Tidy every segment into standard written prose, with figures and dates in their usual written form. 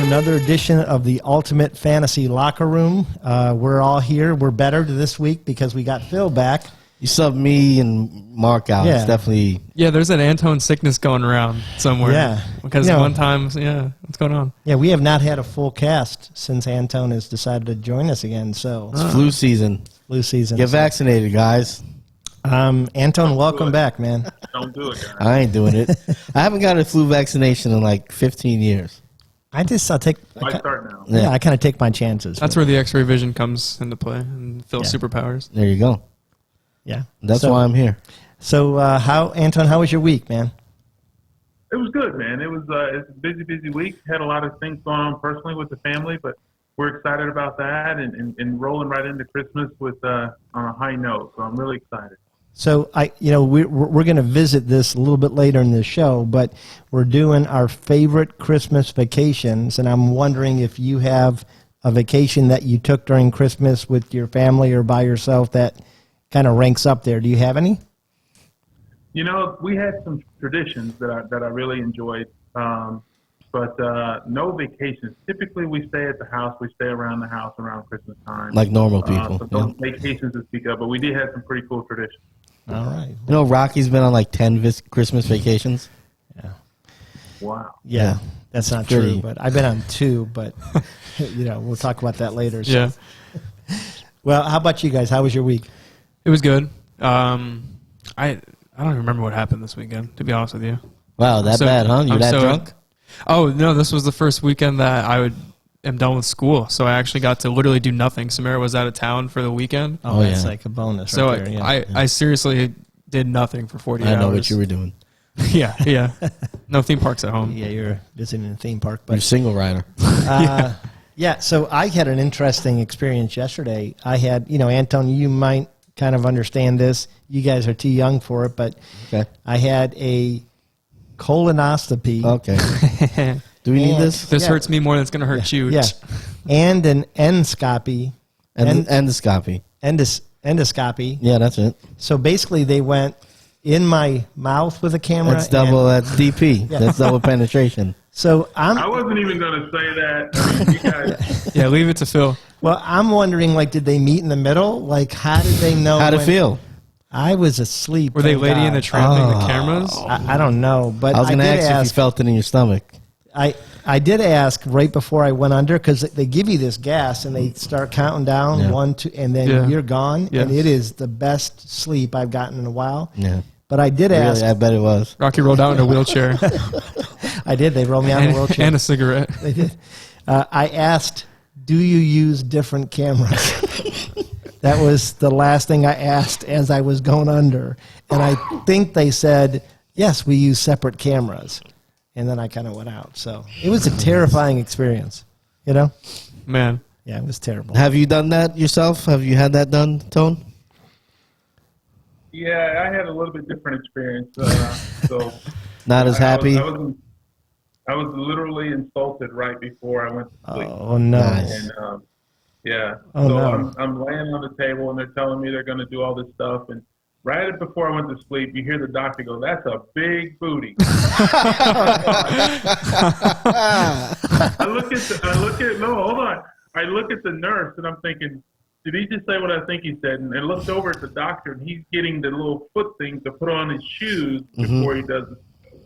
Another edition of the Ultimate Fantasy Locker Room. We're all here. We're better this week because we got Phil back. You subbed me and Mark out. Yeah. It's definitely... Yeah, there's an Anton sickness going around somewhere. Yeah. Because one time, what's going on? Yeah, we have not had a full cast since Anton has decided to join us again. So it's flu season. Flu season. Get vaccinated, guys. Anton, welcome back, man. Don't do it, guys. I ain't doing it. I haven't got a flu vaccination in like 15 years. I'll take. I start now. Yeah, I kind of take my chances. That's where the X-ray vision comes into play and Phil's superpowers. There you go. Yeah, that's why I'm here. So, Anton? How was your week, man? It was good, man. It was it's a busy week. Had a lot of things going on personally with the family, but we're excited about that and rolling right into Christmas with on a high note. So I'm really excited. So we're going to visit this a little bit later in the show, but we're doing our favorite Christmas vacations, and I'm wondering if you have a vacation that you took during Christmas with your family or by yourself that kind of ranks up there. Do you have any? We had some traditions that I really enjoyed, but no vacations. Typically, we stay at the house. We stay around the house around Christmas time, like normal people. So no vacations to speak of, but we did have some pretty cool traditions. All right. Rocky's been on like 10 Christmas vacations. Yeah. Wow. Yeah, that's not true, but I've been on 2, but we'll talk about that later. So. Yeah. Well, how about you guys? How was your week? It was good. I don't even remember what happened this weekend, to be honest with you. Wow, bad, huh? You're that drunk? Oh, no, this was the first weekend that I am done with school, so I actually got to literally do nothing. Samara was out of town for the weekend. Oh, that's like a bonus. So right there. I seriously did nothing for 40 hours. I know what you were doing. Yeah. No theme parks at home. Yeah, you're visiting a theme park. But you're a single rider. Yeah, so I had an interesting experience yesterday. I had, Anton, you might kind of understand this. You guys are too young for it, but I had a colonoscopy. Okay. Do we need this? This hurts me more than it's going to hurt you. Yeah. And an endoscopy. Endoscopy. Endoscopy. Yeah, that's it. So basically they went in my mouth with a camera. That's double, that's DP. Yeah. That's double penetration. So I wasn't even going to say that. I mean, you guys. Yeah, leave it to Phil. Well, I'm wondering, did they meet in the middle? How did they know? How to feel? I was asleep. Were they Lady in the Tramp in the cameras? I don't know, but I was going to ask if you felt it in your stomach. I did ask right before I went under because they give you this gas and they start counting down 1, 2, and then you're gone. Yeah. And it is the best sleep I've gotten in a while. Yeah. But I did ask. I bet it was. Rocky rolled out in a wheelchair. I did. They rolled me out in a wheelchair. And a cigarette. They did. I asked, do you use different cameras? That was the last thing I asked as I was going under. And I think they said, yes, we use separate cameras. And then I kind of went out. So it was a terrifying experience, Man. Yeah, it was terrible. Have you done that yourself? Have you had that done, Tone? Yeah, I had a little bit different experience. So not as happy? I was literally insulted right before I went to sleep. Oh, no. And, I'm laying on the table, and they're telling me they're going to do all this stuff. And right before I went to sleep, you hear the doctor go, "That's a big booty." I look at the nurse, and I'm thinking, did he just say what I think he said? And I looked over at the doctor, and he's getting the little foot thing to put on his shoes before he does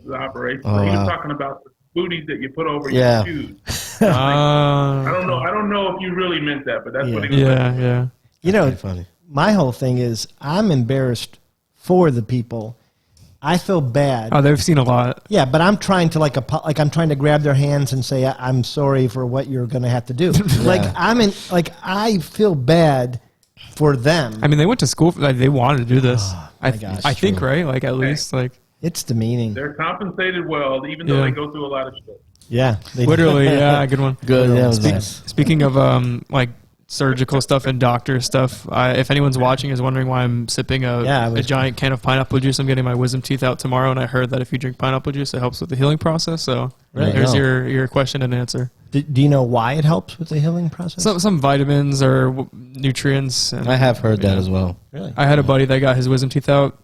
the operation. So he was talking about the booties that you put over your shoes. I don't know if you really meant that, but that's what he was saying. Yeah. Funny. My whole thing is I'm embarrassed for the people. I feel bad. Oh, they've seen a lot. Yeah, but I'm trying to I'm trying to grab their hands and say I'm sorry for what you're going to have to do. I feel bad for them. I mean, they went to school. They wanted to do this. Oh, I think, right? At least it's demeaning. They're compensated well, even though they go through a lot of shit. Yeah, literally. Yeah, good one. Good. Yeah, Speaking of surgical stuff and doctor stuff. If anyone's watching is wondering why I'm sipping a giant can of pineapple juice, I'm getting my wisdom teeth out tomorrow, and I heard that if you drink pineapple juice, it helps with the healing process. So there's your question and answer. Do you know why it helps with the healing process? Some vitamins or nutrients. And, I have heard that as well. Really? I had a buddy that got his wisdom teeth out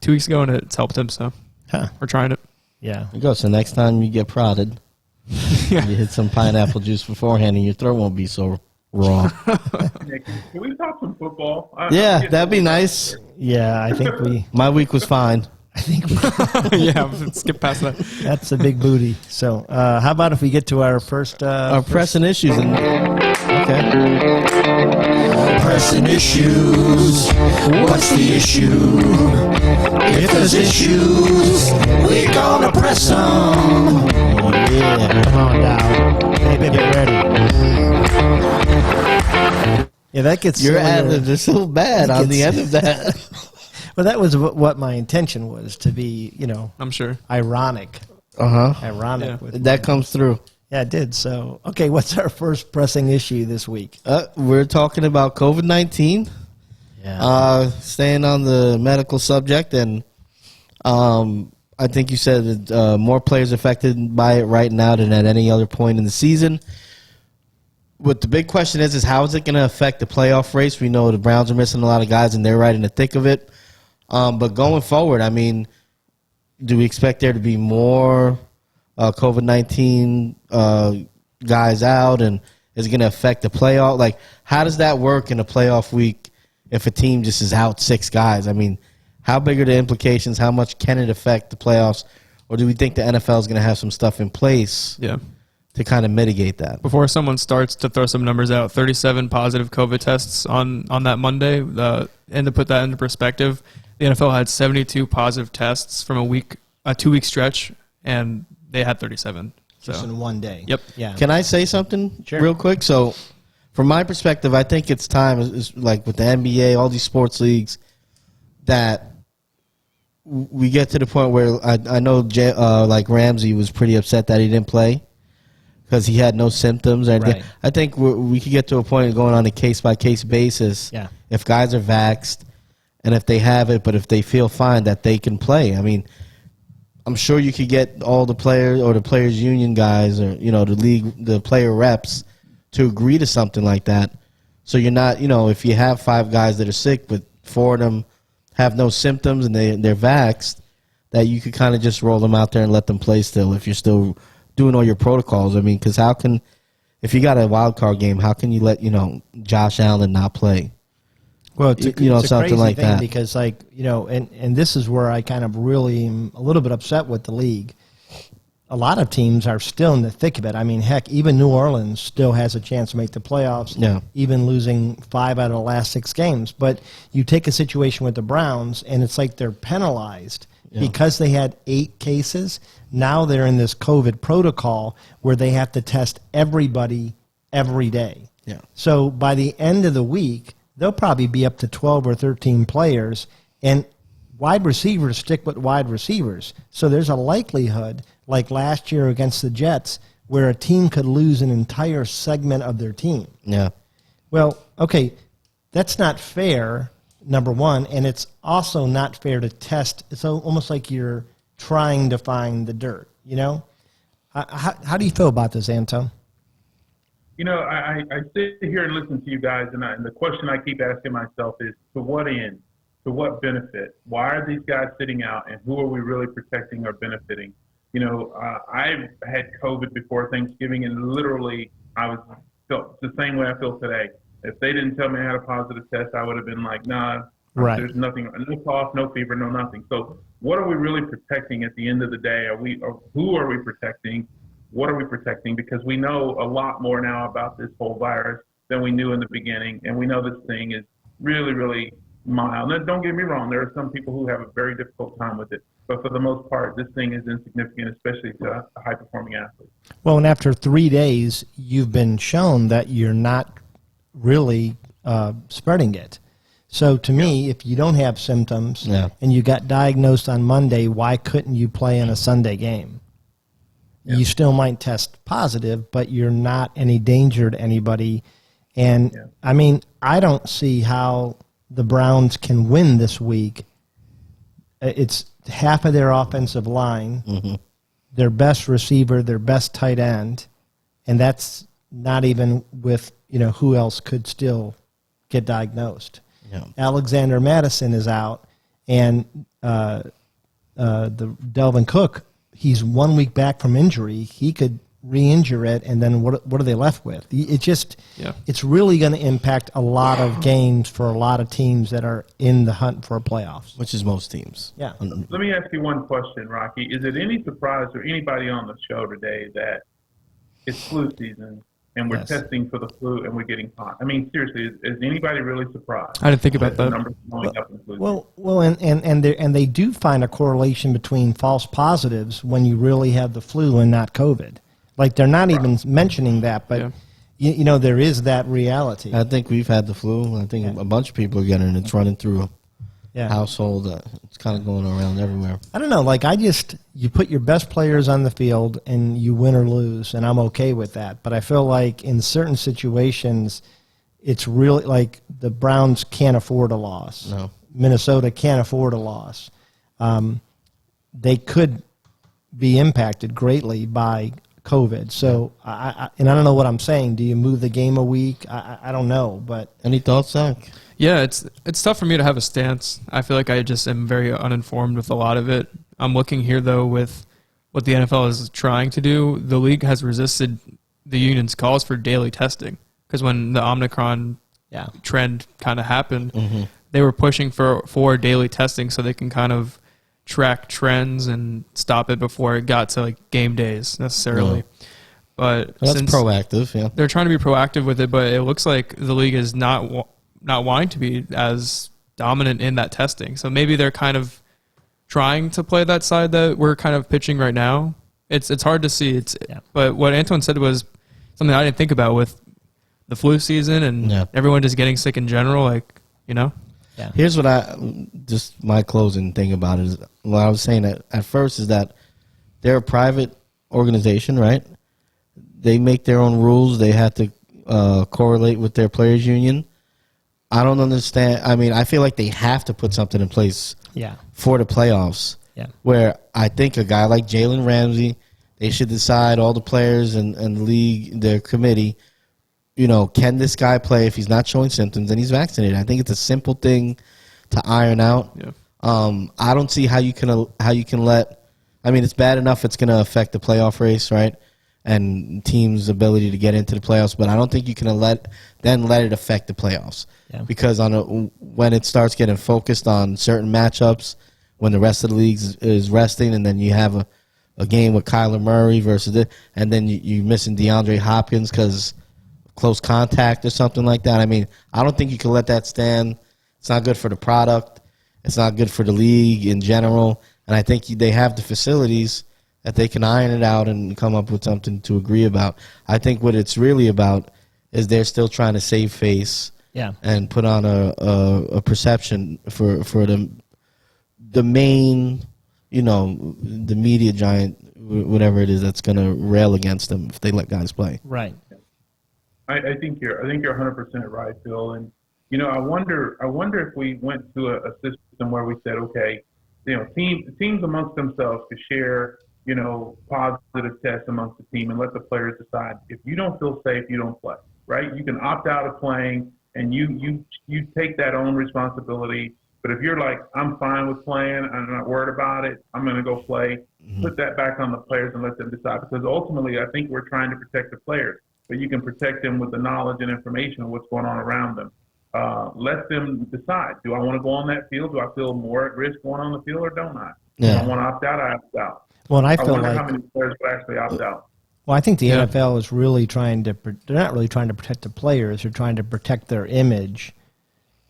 2 weeks ago, and it's helped him. So we're trying it. Yeah. There you go. So next time you get prodded, you hit some pineapple juice beforehand, and your throat won't be so raw. Can we talk some football? That'd be nice. Yeah, I think My week was fine. I think Yeah, let's skip past that. that's a big booty. So, how about if we get to our first Our pressing issues. Okay. Pressing issues. What's the issue? If there's issues, we're gonna press them. Yeah. Come on down. Baby, get ready. Yeah, that gets Your sillier. ad-libs are so bad on the end of that. Well, that was what my intention was, to be, I'm sure. ironic. Ironic. Yeah. With That comes through. Yeah, it did. So, okay, what's our first pressing issue this week? We're talking about COVID-19. Yeah. Staying on the medical subject, and I think you said that more players affected by it right now than at any other point in the season. What the big question is how is it going to affect the playoff race? We know the Browns are missing a lot of guys, and they're right in the thick of it. But going forward, I mean, do we expect there to be more COVID-19 guys out, and is it going to affect the playoff? Like, how does that work in a playoff week if a team just is out 6 guys? I mean, how big are the implications? How much can it affect the playoffs? Or do we think the NFL is going to have some stuff in place to kind of mitigate that? Before someone starts to throw some numbers out, 37 positive COVID tests on that Monday. And to put that into perspective, the NFL had 72 positive tests from a 2-week stretch, and they had 37. Just in one day. Yep. Yeah. Can I say something Sure. real quick? So, from my perspective, I think it's time, is like with the NBA, all these sports leagues, that we get to the point where I know like Ramsey was pretty upset that he didn't play because he had no symptoms or anything. Right. I think we could get to a point of going on a case-by-case basis. Yeah. If guys are vaxxed and if they have it, but if they feel fine, that they can play. I mean, I'm sure you could get all the players or the players' union guys or, the player reps to agree to something like that. So you're not, if you have 5 guys that are sick, but 4 of them have no symptoms and they're vaxxed, that you could kind of just roll them out there and let them play still if you're still doing all your protocols. I mean, because if you got a wild card game, how can you let, Josh Allen not play? Well, it's a something crazy like thing that. because, and this is where I kind of really am a little bit upset with the league. A lot of teams are still in the thick of it. I mean, heck, even New Orleans still has a chance to make the playoffs, even losing 5 out of the last 6 games. But you take a situation with the Browns, and it's like they're penalized because they had 8 cases. Now they're in this COVID protocol where they have to test everybody every day. Yeah. So by the end of the week, they'll probably be up to 12 or 13 players, and wide receivers stick with wide receivers. So there's a likelihood, like last year against the Jets, where a team could lose an entire segment of their team. Yeah. Well, okay, that's not fair, number one, and it's also not fair to test. It's almost like you're trying to find the dirt, How do you feel about this, Anton? I sit here and listen to you guys, and the question I keep asking myself is, to what end? To what benefit? Why are these guys sitting out, and who are we really protecting or benefiting? I've had COVID before Thanksgiving, and literally I felt the same way I feel today. If they didn't tell me I had a positive test, I would have been like, nah, right. There's nothing, no cough, no fever, no nothing. So what are we really protecting at the end of the day? Who are we protecting? What are we protecting? Because we know a lot more now about this whole virus than we knew in the beginning, and we know this thing is really, really mild. Now, don't get me wrong, there are some people who have a very difficult time with it, but for the most part, this thing is insignificant, especially to a high-performing athlete. Well, and after 3 days, you've been shown that you're not really spreading it. So to me, if you don't have symptoms and you got diagnosed on Monday, why couldn't you play in a Sunday game? You still might test positive, but you're not any danger to anybody. And, I mean, I don't see how the Browns can win this week. It's half of their offensive line, their best receiver, their best tight end, and that's not even with, who else could still get diagnosed. Yeah. Alexander Madison is out, and the Delvin Cook, he's 1 week back from injury. He could re-injure it, and then what are they left with? It's really going to impact a lot of games for a lot of teams that are in the hunt for playoffs. Which is most teams. Yeah. Let me ask you one question, Rocky. Is it any surprise to anybody on the show today that it's flu season and we're testing for the flu and we're getting caught? I mean, seriously, is anybody really surprised? I didn't think about that. Numbers going up in flu Well, and they do find a correlation between false positives when you really have the flu and not COVID. Like, they're not even mentioning that, but, there is that reality. I think we've had the flu. I think a bunch of people are getting it. It's running through a household. It's kind of going around everywhere. I don't know. Like, you put your best players on the field and you win or lose, and I'm okay with that. But I feel like in certain situations, it's really like the Browns can't afford a loss. No. Minnesota can't afford a loss. They could be impacted greatly by COVID. So, I don't know what I'm saying. Do you move the game a week? I don't know. But any thoughts, Zach? Yeah, it's tough for me to have a stance. I feel like I just am very uninformed with a lot of it. I'm looking here, though, with what the NFL is trying to do. The league has resisted the union's calls for daily testing because when the Omicron trend kind of happened, they were pushing for daily testing so they can kind of track trends and stop it before it got to like game days necessarily. But that's proactive. Yeah, they're trying to be proactive with it, but it looks like the league is not wanting to be as dominant in that testing. So maybe they're kind of trying to play that side that we're kind of pitching right now. It's hard to see. But what Antoine said was something I didn't think about with the flu season and everyone just getting sick in general. Like, Yeah. Here's what my closing thing about it is what I was saying at first is that they're a private organization, right? They make their own rules. They have to correlate with their players' union. I don't understand. I mean, I feel like they have to put something in place for the playoffs. Yeah. Where I think a guy like Jalen Ramsey, they should decide, all the players and the league, their committee, can this guy play if he's not showing symptoms and he's vaccinated? I think it's a simple thing to iron out. Yeah. I don't see how you can let. I mean, it's bad enough it's going to affect the playoff race, right? And teams' ability to get into the playoffs, but I don't think you can let it affect the playoffs because when it starts getting focused on certain matchups, when the rest of the league is resting, and then you have a game with Kyler Murray versus it, and then you're missing DeAndre Hopkins because close contact or something like that. I mean, I don't think you can let that stand. It's not good for the product. It's not good for the league in general. And I think they have the facilities that they can iron it out and come up with something to agree about. I think what it's really about is they're still trying to save face and put on a perception for the main, the media giant, whatever it is that's going to rail against them if they let guys play. Right. I think you're 100% right, Phil. And I wonder if we went to a system where we said, okay, teams amongst themselves could share, positive tests amongst the team and let the players decide. If you don't feel safe, you don't play, right? You can opt out of playing and you take that own responsibility. But if you're like, I'm fine with playing, I'm not worried about it, I'm going to go play, put that back on the players and let them decide. Because ultimately, I think we're trying to protect the players. But you can protect them with the knowledge and information of what's going on around them. Let them decide. Do I want to go on that field? Do I feel more at risk going on the field or don't I? Yeah. If I want to opt out, I opt out. Well, and I wonder feel how many players would actually opt out. Well, I think the NFL is really they're not really trying to protect the players. They're trying to protect their image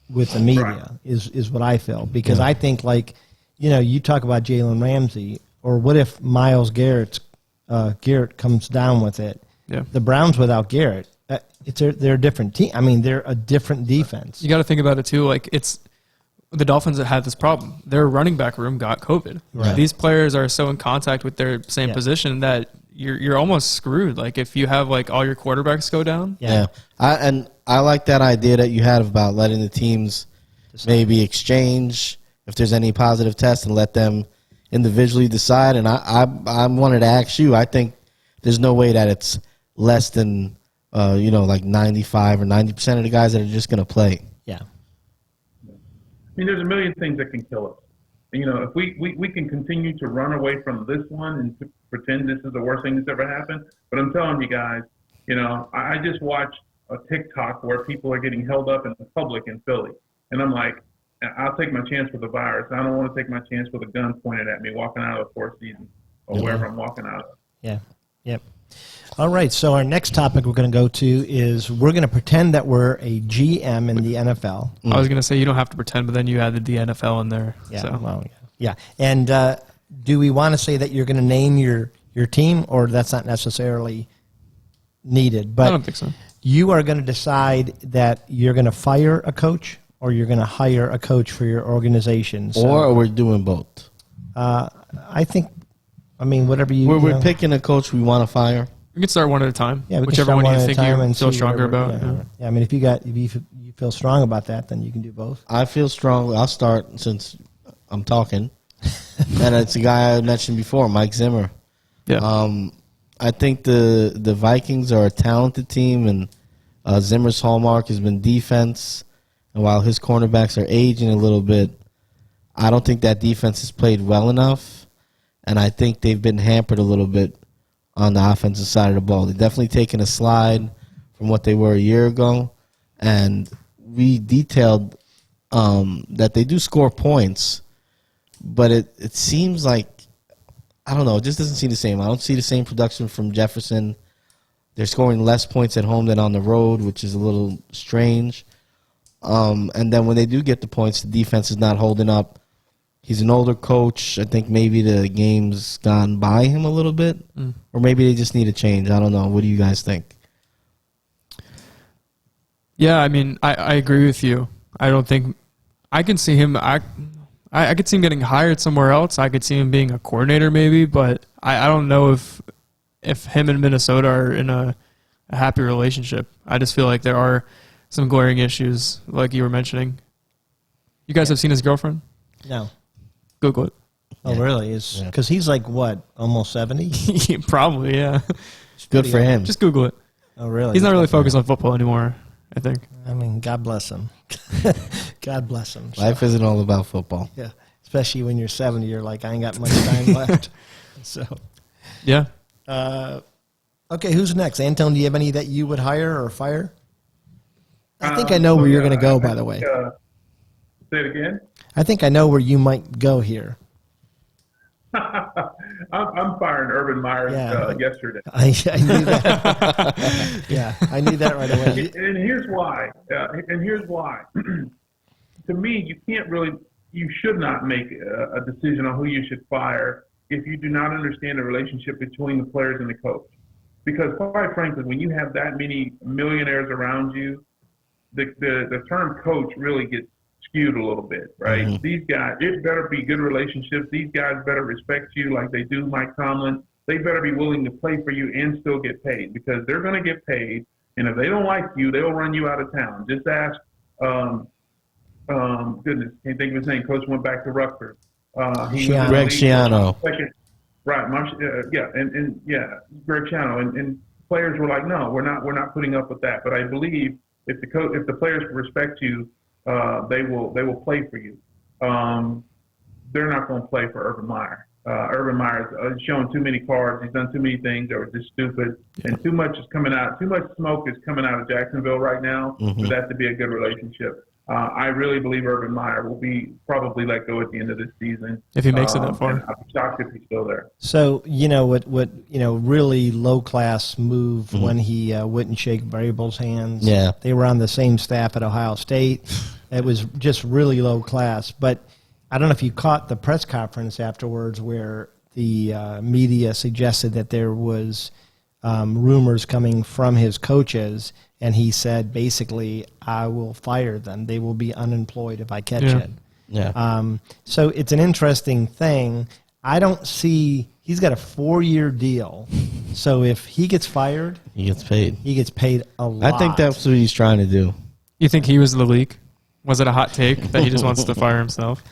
with the media is what I feel. Because I think, you talk about Jalen Ramsey, or what if Myles Garrett comes down with it? Yeah. The Browns without Garrett, they're a different team. I mean, they're a different defense. You got to think about it too. Like, it's the Dolphins that had this problem. Their running back room got COVID. Right. These players are so in contact with their same position that you're almost screwed. Like if you have like all your quarterbacks go down. Yeah. I like that idea that you had about letting the teams maybe exchange if there's any positive tests and let them individually decide. And I wanted to ask you, I think there's no way that it's less than, like 95 or 90% of the guys that are just going to play. Yeah. I mean, there's a million things that can kill us. If we can continue to run away from this one and to pretend this is the worst thing that's ever happened. But I'm telling you guys, I just watched a TikTok where people are getting held up in public in Philly. And I'm like, I'll take my chance with the virus. I don't want to take my chance with a gun pointed at me walking out of the Four Seasons or wherever I'm walking out of. Yeah. Yep. All right. So our next topic we're going to go to is we're going to pretend that we're a GM in the NFL. I was going to say you don't have to pretend, but then you added the NFL in there. Yeah. So. Well, yeah. And do we want to say that you're going to name your team, or that's not necessarily needed? But I don't think so. You are going to decide that you're going to fire a coach or you're going to hire a coach for your organization. So, Or we're doing both. I think, whatever you... We're picking a coach we want to fire. We can start one at a time. Yeah, whichever one you think you feel stronger about. Yeah. If you feel strong about that, then you can do both. I feel strong. I'll start since I'm talking. And it's a guy I mentioned before, Mike Zimmer. Yeah. I think the Vikings are a talented team, and Zimmer's hallmark has been defense. And while his cornerbacks are aging a little bit, I don't think that defense has played well enough. And I think they've been hampered a little bit on the offensive side of the ball. They've definitely taken a slide from what they were a year ago. And we detailed that they do score points, but it seems like, I don't know, it just doesn't seem the same. I don't see the same production from Jefferson. They're scoring less points at home than on the road, which is a little strange. And then when they do get the points, the defense is not holding up. He's an older coach. I think maybe the game's gone by him a little bit. Or maybe they just need a change. I don't know. What do you guys think? Yeah, I agree with you. I don't think I can see him. I could see him getting hired somewhere else. I could see him being a coordinator maybe, but I don't know if him and Minnesota are in a happy relationship. I just feel like there are some glaring issues, like you were mentioning. You guys have seen his girlfriend? No. Google it. Oh, really? Because he's like, what, almost 70? Probably, yeah. Good for him. Just Google it. Oh, really? He's not really focused on football anymore, I think. God bless him. God bless him. So, Life isn't all about football. yeah, especially when you're 70, you're like, I ain't got much time left. So, Yeah. okay, who's next? Anton, do you have any that you would hire or fire? I think I know where you're going to go, by the way. Say it again? I think I know where you might go here. I'm firing Urban Meyer yesterday. I knew that. Yeah, I knew that right away. And here's why. To me, you should not make a decision on who you should fire if you do not understand the relationship between the players and the coach. Because quite frankly, when you have that many millionaires around you, the term coach really gets skewed a little bit, right? Mm-hmm. These guys, it better be good relationships. These guys better respect you like they do Mike Tomlin. They better be willing to play for you and still get paid, because they're going to get paid. And if they don't like you, they'll run you out of town. Just ask, goodness, can't think of his name. Coach went back to Rutgers. Greg Schiano. Right, Greg Schiano. And players were like, no, we're not putting up with that. But I believe if the players respect you, they will play for you. They're not going to play for Urban Meyer. Urban Meyer's shown too many cards. He's done too many things that were just stupid, and too much is coming out. Too much smoke is coming out of Jacksonville right now for that to be a good relationship. I really believe Urban Meyer will be probably let go at the end of this season if he makes it that far. I'm shocked if he's still there. So what really low class move when he wouldn't shake Vrabel's hands. Yeah, they were on the same staff at Ohio State. It was just really low class. But I don't know if you caught the press conference afterwards where the media suggested that there was rumors coming from his coaches, and he said basically, I will fire them. They will be unemployed if I catch it. Yeah. So it's an interesting thing. I don't see – he's got a 4-year deal. So if he gets fired, He gets paid. he gets paid a lot. I think that's what he's trying to do. You think he was the leak? Was it a hot take that he just wants to fire himself?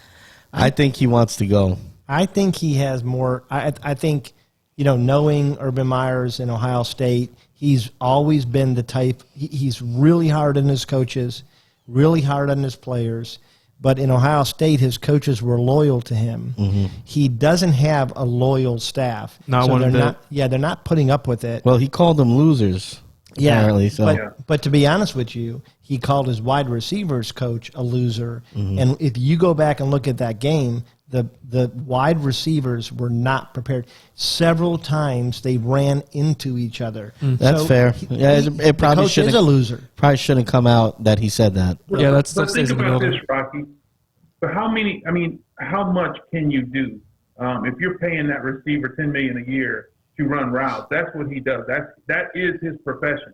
I think he wants to go. I think he has more. I think, knowing Urban Meyers in Ohio State, he's always been the type. He's really hard on his coaches, really hard on his players. But in Ohio State, his coaches were loyal to him. Mm-hmm. He doesn't have a loyal staff. Not one bit. They're not putting up with it. Well, he called them losers. Yeah, apparently, so. but to be honest with you, he called his wide receivers coach a loser. Mm-hmm. And if you go back and look at that game, the wide receivers were not prepared. Several times they ran into each other. That's fair. It probably the coach is a loser. Probably shouldn't come out that he said that. Yeah, that But stays think in the about building. this, Rocky. But how much can you do if you're paying that receiver $10 million a year to run routes? That's what he does. That is his profession.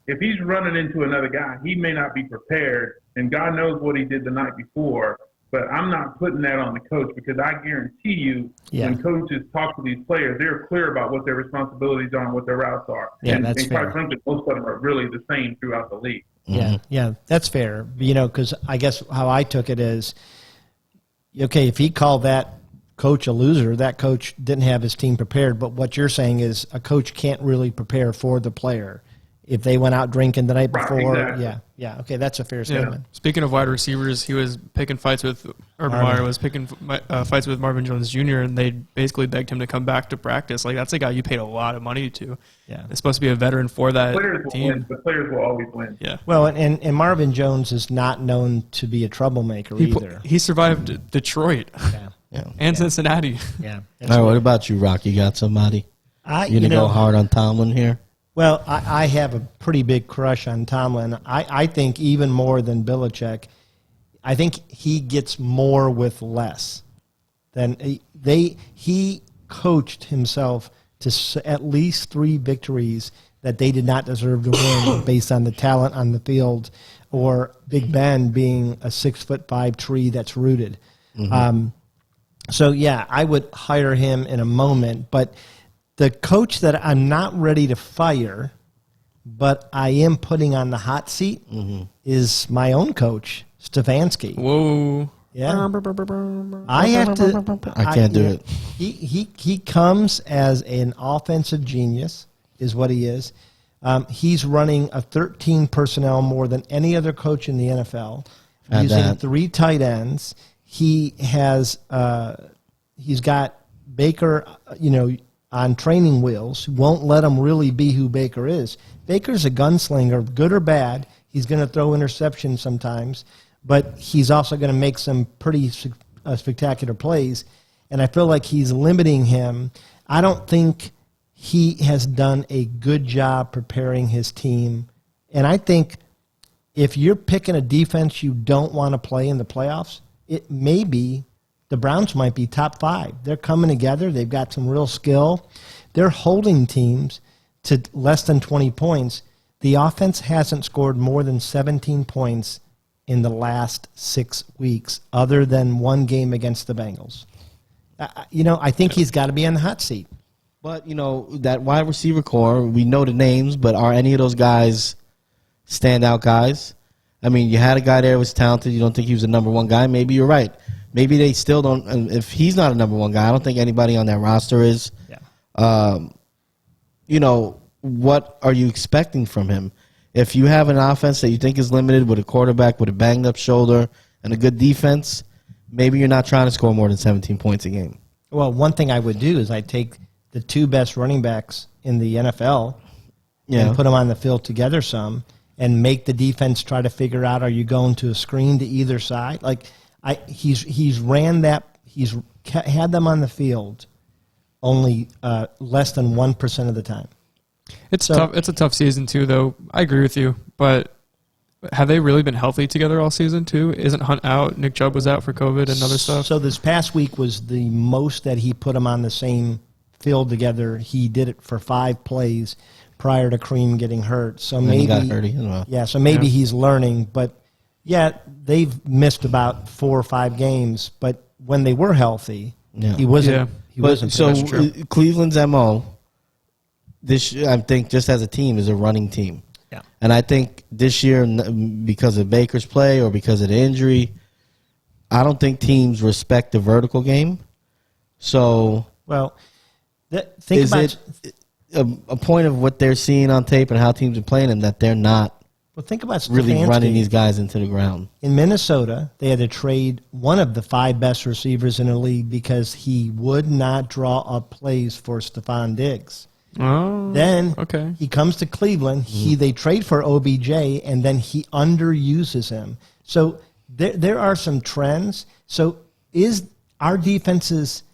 If he's running into another guy, he may not be prepared, and God knows what he did the night before. But I'm not putting that on the coach, because I guarantee you, when coaches talk to these players, they're clear about what their responsibilities are and what their routes are. Yeah, and that's fair. quite frankly, most of them are really the same throughout the league. Yeah, that's fair. Because I guess how I took it is, okay, if he called that coach a loser, that coach didn't have his team prepared. But what you're saying is a coach can't really prepare for the player. If they went out drinking the night before, exactly. yeah, okay, that's a fair statement. Speaking of wide receivers, he was picking fights with Urban Meyer was picking fights with Marvin Jones Jr. and they basically begged him to come back to practice. Like, that's a guy you paid a lot of money to. Yeah, it's supposed to be a veteran for that Players will team. win. The players will always win. Yeah. Well, and Marvin Jones is not known to be a troublemaker either. He survived Detroit and Cincinnati. Yeah. All right, what about you, Rock? You got somebody? You going to go hard on Tomlin here? Well, I have a pretty big crush on Tomlin. I think even more than Belichick. I think he gets more with less. He coached himself to at least 3 victories that they did not deserve to win based on the talent on the field, or Big Ben being a 6'5" tree that's rooted. Mm-hmm. So yeah, I would hire him in a moment, but the coach that I'm not ready to fire, but I am putting on the hot seat, is my own coach, Stefanski. Whoa. Yeah. I have to. I can't do it. He comes as an offensive genius, is what he is. He's running a 13 personnel more than any other coach in the NFL, using 3 tight ends. He has he's got Baker, on training wheels, won't let him really be who Baker is. Baker's a gunslinger, good or bad. He's going to throw interceptions sometimes, but he's also going to make some pretty spectacular plays, and I feel like he's limiting him. I don't think he has done a good job preparing his team, and I think if you're picking a defense you don't want to play in the playoffs, it may be the Browns might be top 5. They're coming together. They've got some real skill. They're holding teams to less than 20 points. The offense hasn't scored more than 17 points in the last 6 weeks, other than one game against the Bengals. I think he's got to be on the hot seat. But, that wide receiver core, we know the names, but are any of those guys standout guys? I mean, you had a guy there who was talented. You don't think he was a number 1 guy? Maybe you're right. Maybe they still don't. And if he's not a number 1 guy, I don't think anybody on that roster is. Yeah. What are you expecting from him? If you have an offense that you think is limited with a quarterback with a banged up shoulder and a good defense, maybe you're not trying to score more than 17 points a game. Well, one thing I would do is I'd take the 2 best running backs in the NFL and put them on the field together some and make the defense try to figure out, are you going to a screen to either side? Like, he's ran that. He's had them on the field only less than 1% of the time. It's tough. It's a tough season too, though. I agree with you, but have they really been healthy together all season too? Isn't Hunt out? Nick Chubb was out for COVID and other stuff. So this past week was the most that he put them on the same field together. He did it for 5 plays prior to Kareem getting hurt. So maybe he got hurt. So maybe he's learning, but. Yeah, they've missed about 4 or 5 games, but when they were healthy, he wasn't. Yeah. He wasn't. So Cleveland's MO I think just as a team is a running team. Yeah. And I think this year, because of Baker's play or because of the injury, I don't think teams respect the vertical game. So, Well, think is about it a point of what they're seeing on tape and how teams are playing them that they're not think about really Stefanski. running these guys into the ground? In Minnesota, they had to trade one of the 5 best receivers in the league because he would not draw up plays for Stephon Diggs. Oh, Then okay. he comes to Cleveland. They trade for OBJ, and then he underuses him. So there are some trends. So is our defenses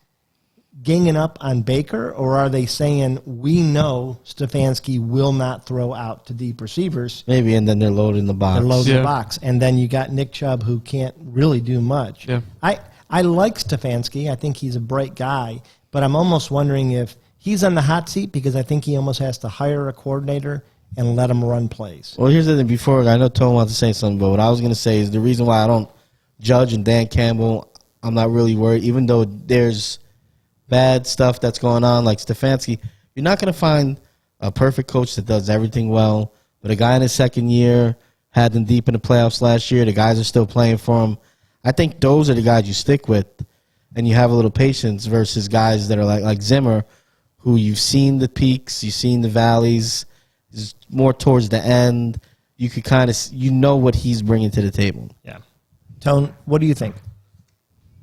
ganging up on Baker, or are they saying we know Stefanski will not throw out to deep receivers? Maybe, and then they're loading the box. They're loading Yeah. the box, and then you got Nick Chubb, who can't really do much. Yeah. I like Stefanski. I think he's a bright guy, but I'm almost wondering if he's on the hot seat because I think he almost has to hire a coordinator and let him run plays. Well, here's the thing. Before, I know Tone wants to say something, but what I was going to say is the reason why I don't judge and Dan Campbell, I'm not really worried, even though there's bad stuff that's going on, like Stefanski, you're not going to find a perfect coach that does everything well. But a guy in his second year had them deep in the playoffs last year. The guys are still playing for him. I think those are the guys you stick with, and you have a little patience versus guys that are like Zimmer, who you've seen the peaks, you've seen the valleys, is more towards the end. You could kind of, what he's bringing to the table. Yeah. Tone, what do you think?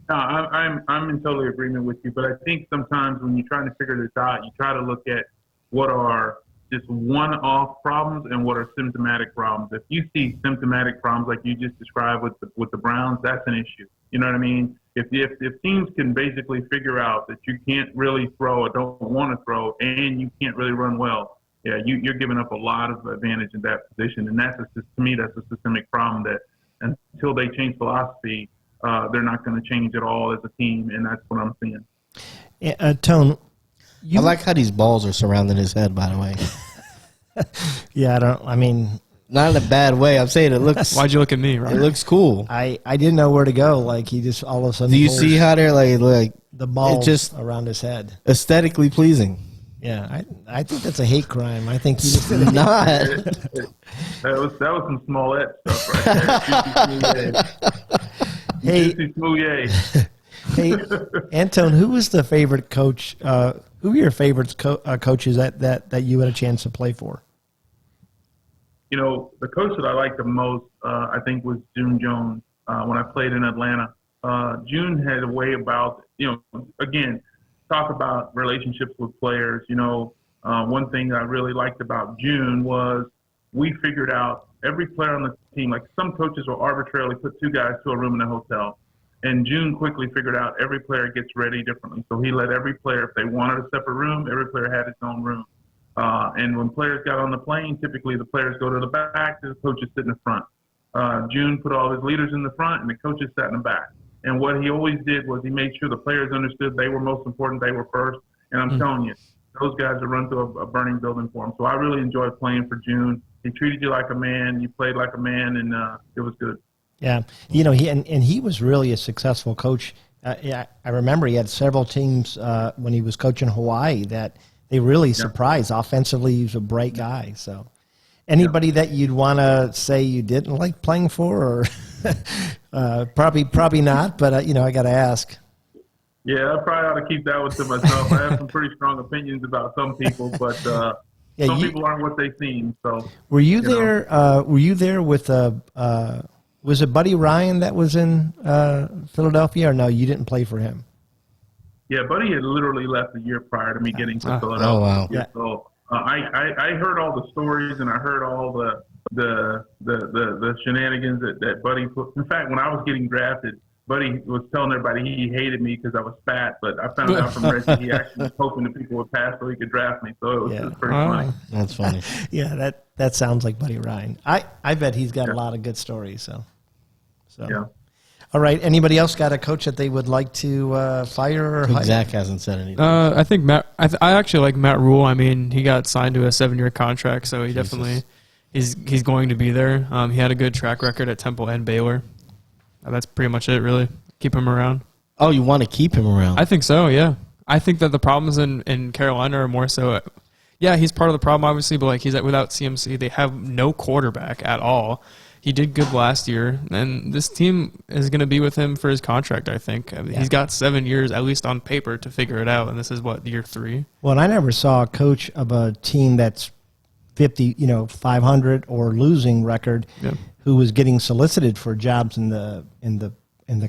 No, I'm in total agreement with you, but I think sometimes when you're trying to figure this out, you try to look at what are just one-off problems and what are symptomatic problems. If you see symptomatic problems like you just described with the Browns, that's an issue. You know what I mean? If teams can basically figure out that you can't really throw or don't want to throw and you can't really run well, yeah, you're giving up a lot of advantage in that position, and to me that's a systemic problem that until they change philosophy, they're not going to change at all as a team, and that's what I'm seeing. Tone, I like how these balls are surrounding his head, by the way. Yeah, Not in a bad way. I'm saying it looks. Why'd you look at me, It Robert? looks cool. I didn't know where to go. Like he just all of a sudden. Do you pulls see how they're like the ball just around his head? aesthetically pleasing? Yeah, I think that's a hate crime. I think he just Not. That was some Smollett stuff right there. Hey, Smoothie. hey, Antone, who was the favorite coach? Who were your favorite coaches that you had a chance to play for? You know, the coach that I liked the most, I think, was June Jones when I played in Atlanta. June had a way about, again, talk about relationships with players. One thing I really liked about June was we figured out every player on the team, like some coaches will arbitrarily put 2 guys to a room in a hotel. And June quickly figured out every player gets ready differently. So he let every player, if they wanted a separate room, every player had his own room. And when players got on the plane, typically the players go to the back, the coaches sit in the front. June put all his leaders in the front, and the coaches sat in the back. And what he always did was he made sure the players understood they were most important, they were first. And I'm telling you, those guys would run through a burning building for him. So I really enjoyed playing for June. He treated you like a man, you played like a man, and it was good. Yeah, he was really a successful coach. I remember he had several teams when he was coaching Hawaii that they really surprised. Offensively, he was a bright guy. So, anybody that you'd want to say you didn't like playing for, or probably not. But I got to ask. Yeah, I probably ought to keep that one to myself. I have some pretty strong opinions about some people, but some people aren't what they seem. So, were you there? Were you there with was it Buddy Ryan that was in Philadelphia, or no? You didn't play for him. Yeah, Buddy had literally left a year prior to me getting to Philadelphia. Oh wow! Yeah. So I heard all the stories and I heard all the shenanigans that Buddy put. In fact, when I was getting drafted, Buddy was telling everybody he hated me because I was fat. But I found out from Reggie he actually was hoping that people would pass so he could draft me. So it was pretty funny. That's funny. Yeah, that sounds like Buddy Ryan. I bet he's got a lot of good stories. So yeah. All right. Anybody else got a coach that they would like to fire or hire? Zach hasn't said anything. I think Matt. I actually like Matt Rule. I mean, he got signed to a 7-year contract, so he definitely he's going to be there. He had a good track record at Temple and Baylor. That's pretty much it, really. Keep him around. Oh, you want to keep him around? I think so. Yeah, I think that the problems in Carolina are more so. Yeah, he's part of the problem, obviously, but like he's without CMC, they have no quarterback at all. He did good last year, and this team is going to be with him for his contract, I think. I mean, he's got 7 years, at least on paper, to figure it out, and this is, year 3? Well, and I never saw a coach of a team that's 500 or losing record who was getting solicited for jobs in the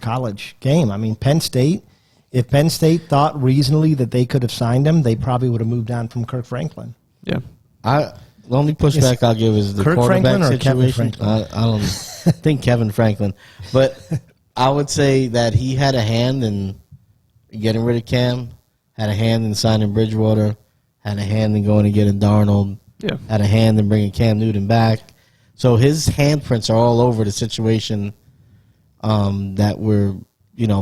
college game. I mean, Penn State, if Penn State thought reasonably that they could have signed him, they probably would have moved on from Kirk Franklin. Yeah. The only pushback I'll give is the Kirk quarterback Franklin or Kevin situation. Franklin? I don't think Kevin Franklin, but I would say that he had a hand in getting rid of Cam, had a hand in signing Bridgewater, had a hand in going and getting Darnold, had a hand in bringing Cam Newton back. So his handprints are all over the situation that we're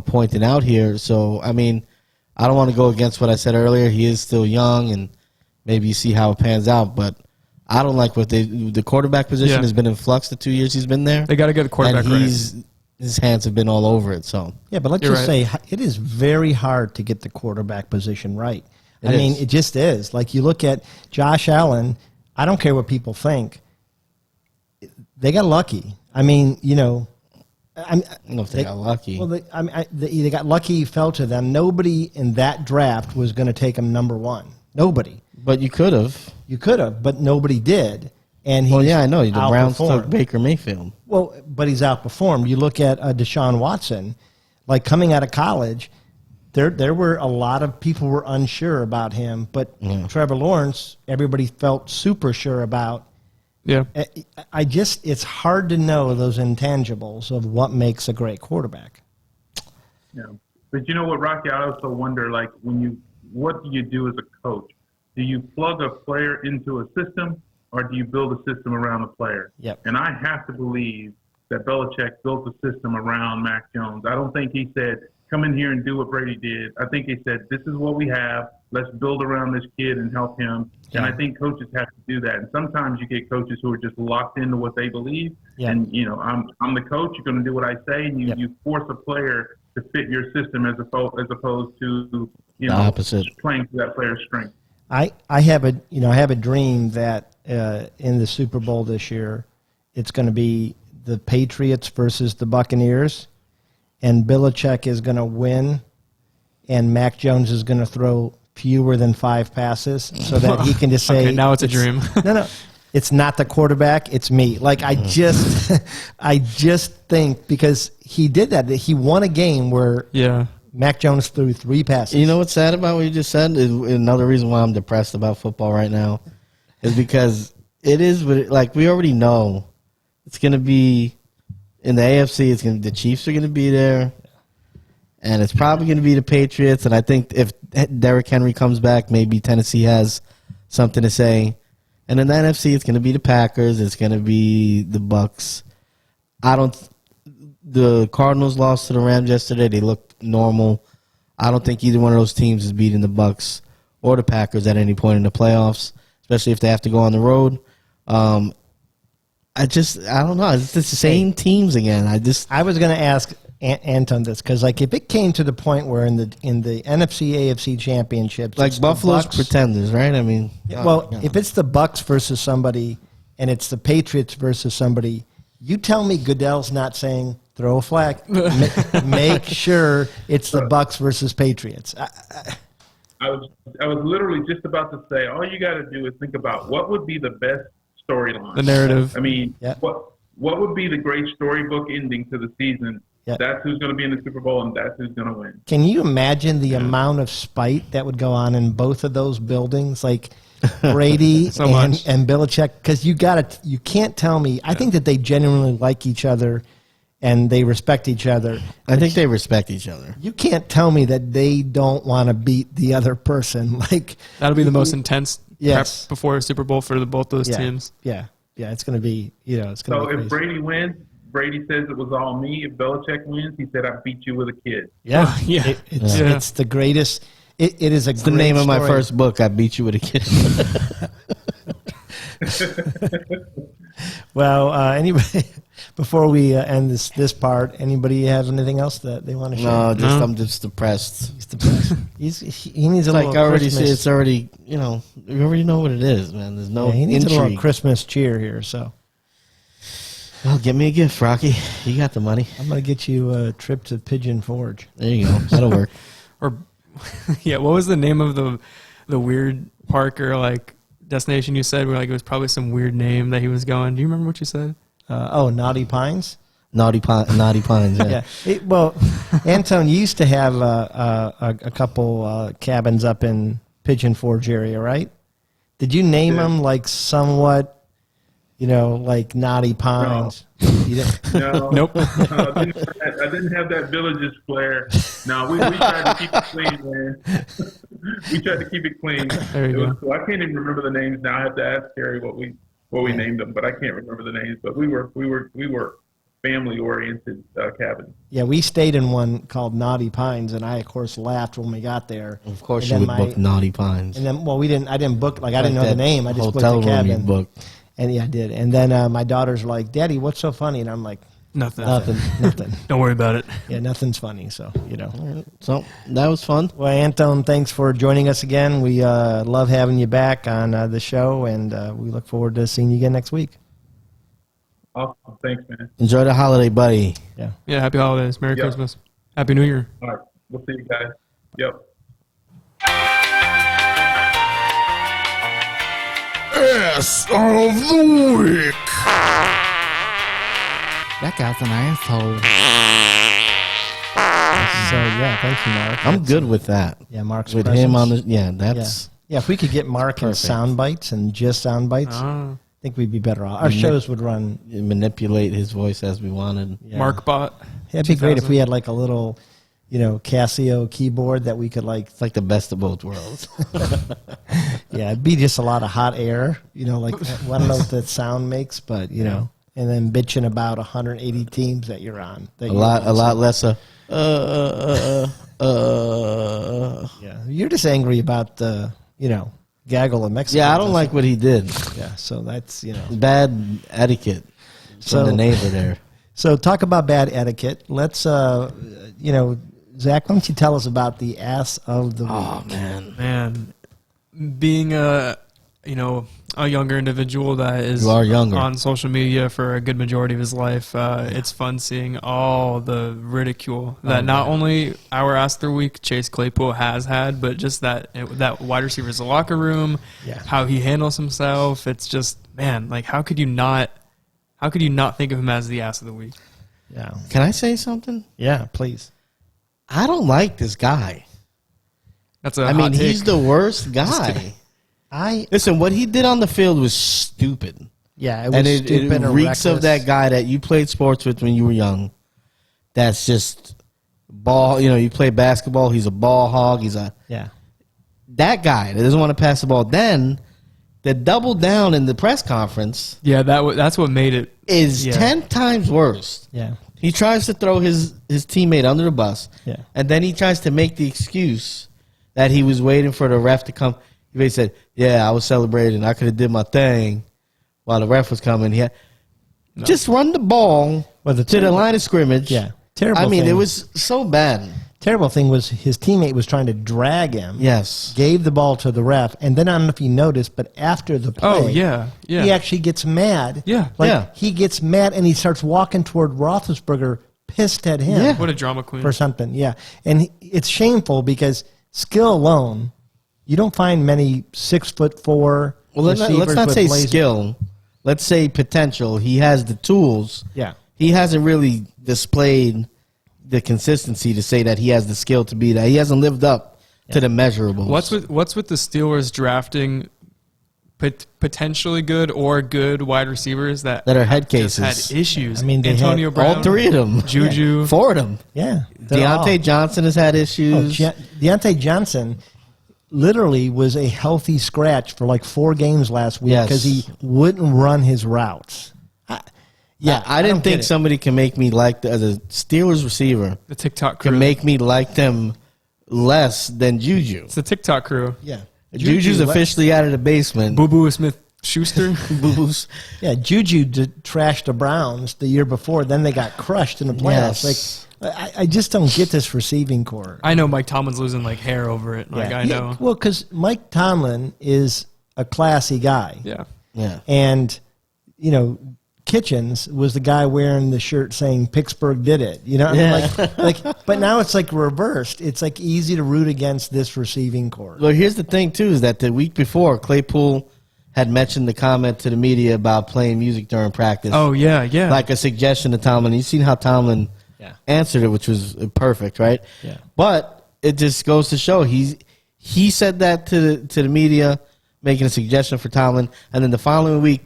pointing out here. So I mean, I don't want to go against what I said earlier. He is still young, and maybe you see how it pans out, but I don't like what the quarterback position has been in flux the 2 years he's been there. They got to get a quarterback right. His hands have been all over it. So yeah, but let's just say it is very hard to get the quarterback position right. It just is. Like you look at Josh Allen, I don't care what people think. They got lucky. I mean, I don't know if they got lucky. Well, they got lucky. He fell to them. Nobody in that draft was going to take him number 1. Nobody. But you could have. You could have, but nobody did. And I know. The Browns took Baker Mayfield. Well, but he's outperformed. You look at Deshaun Watson, like coming out of college, there were a lot of people were unsure about him, but Trevor Lawrence, everybody felt super sure about. Yeah. It's hard to know those intangibles of what makes a great quarterback. Yeah. But you know what, Rocky, I also wonder, like, what do you do as a coach? Do you plug a player into a system, or do you build a system around a player? Yep. And I have to believe that Belichick built a system around Mac Jones. I don't think he said, come in here and do what Brady did. I think he said, this is what we have. Let's build around this kid and help him. Yeah. And I think coaches have to do that. And sometimes you get coaches who are just locked into what they believe. Yeah. And, I'm the coach. You're going to do what I say. And you force a player to fit your system as opposed to, the opposite, playing to that player's strength. I have a dream that in the Super Bowl this year, it's going to be the Patriots versus the Buccaneers, and Belichick is going to win, and Mac Jones is going to throw fewer than 5 passes so that he can just say, okay, now it's a dream. No, it's not the quarterback, it's me. Like I just think because he did that he won a game where Mac Jones threw 3 passes. You know what's sad about what you just said? Another reason why I'm depressed about football right now is because it is, like, we already know it's going to be in the AFC. The Chiefs are going to be there, and it's probably going to be the Patriots. And I think if Derrick Henry comes back, maybe Tennessee has something to say. And in the NFC, it's going to be the Packers. It's going to be the Bucks. The Cardinals lost to the Rams yesterday. They looked normal. I don't think either one of those teams is beating the Bucks or the Packers at any point in the playoffs, especially if they have to go on the road. I don't know. It's the same teams again. I was going to ask Anton this because, like, if it came to the point where in the NFC AFC championships, like Buffalo's pretenders, right? I mean, if it's the Bucks versus somebody and it's the Patriots versus somebody, you tell me Goodell's not saying throw a flag. Make sure it's the Bucks versus Patriots. I was literally just about to say, all you got to do is think about what would be the best storyline. The narrative. I mean, what would be the great storybook ending to the season? Yep. That's who's going to be in the Super Bowl, and that's who's going to win. Can you imagine the amount of spite that would go on in both of those buildings? Like Brady and Belichick, because you can't tell me. I think that they genuinely like each other and they respect each other. I think they respect each other. You can't tell me that they don't want to beat the other person. Like that'll be the most intense prep before a Super Bowl for both those teams. Yeah, it's going to be. It's going to. So be if Brady wins, Brady says it was all me. If Belichick wins, he said I beat you with a kid. Yeah, it's the greatest. It is the name of my first book. I beat you with a kid. Well, anyway, Before we end this part, anybody have anything else that they want to share? No, No. I'm just depressed. He's depressed. He needs a Like little I already Christmas. see, it's already you already know what it is, man. There's no he needs a little intrigue. Christmas cheer here. So Well, get me a gift, Rocky. You got the money. I'm gonna get you a trip to Pigeon Forge. There you go. That'll work. Or yeah, what was the name of the weird park or like destination you said? Where like it was probably some weird name that he was going. Do you remember what you said? Naughty Pines. Naughty Pines. Yeah. Yeah. Well, Anton, you used to have a couple cabins up in Pigeon Forge area, right? Did you name them like somewhat, like Naughty Pines? You didn't? No, Nope. I didn't have that village's flair. No, we tried to keep it clean, man. We tried to keep it clean. There you go. Cool. I can't even remember the names now. I have to ask Terry what we named them, but I can't remember the names. But we were family oriented cabin. Yeah, we stayed in one called Naughty Pines, and I of course laughed when we got there. Of course, And you then would book Naughty Pines. And then, we didn't. I didn't book. Like I didn't know the that name. I just booked hotel the room you cabin. booked. And yeah, I did. And then my daughters were like, "Daddy, what's so funny?" And I'm like, Nothing. "Nothing. Don't worry about it. Yeah, nothing's funny." So So that was fun. Well, Anton, thanks for joining us again. We love having you back on the show, and we look forward to seeing you again next week. Awesome. Thanks, man. Enjoy the holiday, buddy. Yeah. Yeah, happy holidays. Merry Yep. Christmas. Happy New Year. All right. We'll see you guys. Yep. S of the week. That guy's an asshole. So yeah, thank you, Mark. I'm good with that. Yeah, Mark's With presence. him on the that's Yeah, if we could get Mark in Perfect. sound bites and just sound bites, I think we'd be better off. Our shows would run. manipulate his voice as we wanted. Yeah. Mark bot. It'd be great if 2000. we had like a little, Casio keyboard that we could like. It's like the best of both worlds. Yeah, it'd be just a lot of hot air. Like I don't know what that sound makes, but and then bitching about 180 teams that you're on. That a lot less. Yeah, you're just angry about the gaggle of Mexico. Yeah, I don't like what he did. Yeah, so that's Bad etiquette from So- the neighbor there. So talk about bad etiquette. Let's Zach, why don't you tell us about the ass of the week? Oh man, Man, being a younger individual that is You are younger. on social media for a good majority of his life, it's fun seeing all the ridicule that not only our Ask the Week Chase Claypool has had, but just that wide receiver's locker room, Yeah. how he handles himself. It's just, man, like how could you not think of him as the ass of the week? Yeah, can I say something? yeah, please. I don't like this guy. That's a I hot mean, take. he's the worst guy. Listen, what he did on the field was stupid. Yeah, it was And it stupid and reeks of reckless. that guy that you played sports with when you were young. That's just ball. You play basketball. He's a ball hog. Yeah, That guy that doesn't want to pass the ball. Then the double down in the press conference Yeah, that's what made it. is Yeah. 10 times worse. yeah, He tries to throw his teammate under the bus. Yeah. And then he tries to make the excuse that he was waiting for the ref to come. He basically said, "Yeah, I was celebrating. I could have did my thing while the ref was coming." Just run the ball Well, the to the line of scrimmage. Yeah, terrible. I mean, thing. it was so bad. terrible thing was his teammate was trying to drag him. Yes. Gave the ball to the ref, and then I don't know if you noticed, but after the play, Oh, yeah. he actually gets mad. Yeah. He gets mad and he starts walking toward Roethlisberger, pissed at him Yeah. What a drama queen. for something. Yeah, and it's shameful because skill alone, you don't find many 6'4" Well, let's receivers not with say laser- skill. Let's say potential. He has the tools. Yeah. He hasn't really displayed the consistency to say that he has the skill to be that. He hasn't lived up to the measurables. What's with the Steelers drafting potentially good or good wide receivers that That are head just cases. had issues? I mean, they Antonio had Brown, All three of them. Juju. Four of them. Yeah, they're all- Deontay Johnson has had Oh, issues. Deontay Johnson literally was a healthy scratch for like 4 games last week Yes. because he wouldn't run his routes. I didn't don't think get it. somebody can make me like as a Steelers receiver The TikTok crew. can make me like them less than Juju. It's the TikTok crew. Yeah, Juju's Juju, officially out of the basement. Boo Boo Smith. Schuster. Boo-boos. Yeah, Juju trashed the Browns the year before. Then they got crushed in the playoffs. Yes. Like, I just don't get this receiving core. I know Mike Tomlin's losing like hair over it. Like I know. Well, because Mike Tomlin is a classy guy. Yeah. Yeah. And, Kitchens was the guy wearing the shirt saying Pittsburgh did it. You know, I mean, but now it's like reversed. It's like easy to root against this receiving core. Well, here's the thing, too, is that the week before, Claypool had mentioned the comment to the media about playing music during practice. Oh, yeah. Like a suggestion to Tomlin. You've seen how Tomlin answered it, which was perfect, right? Yeah. But it just goes to show he said that to the media, making a suggestion for Tomlin, and then the following week,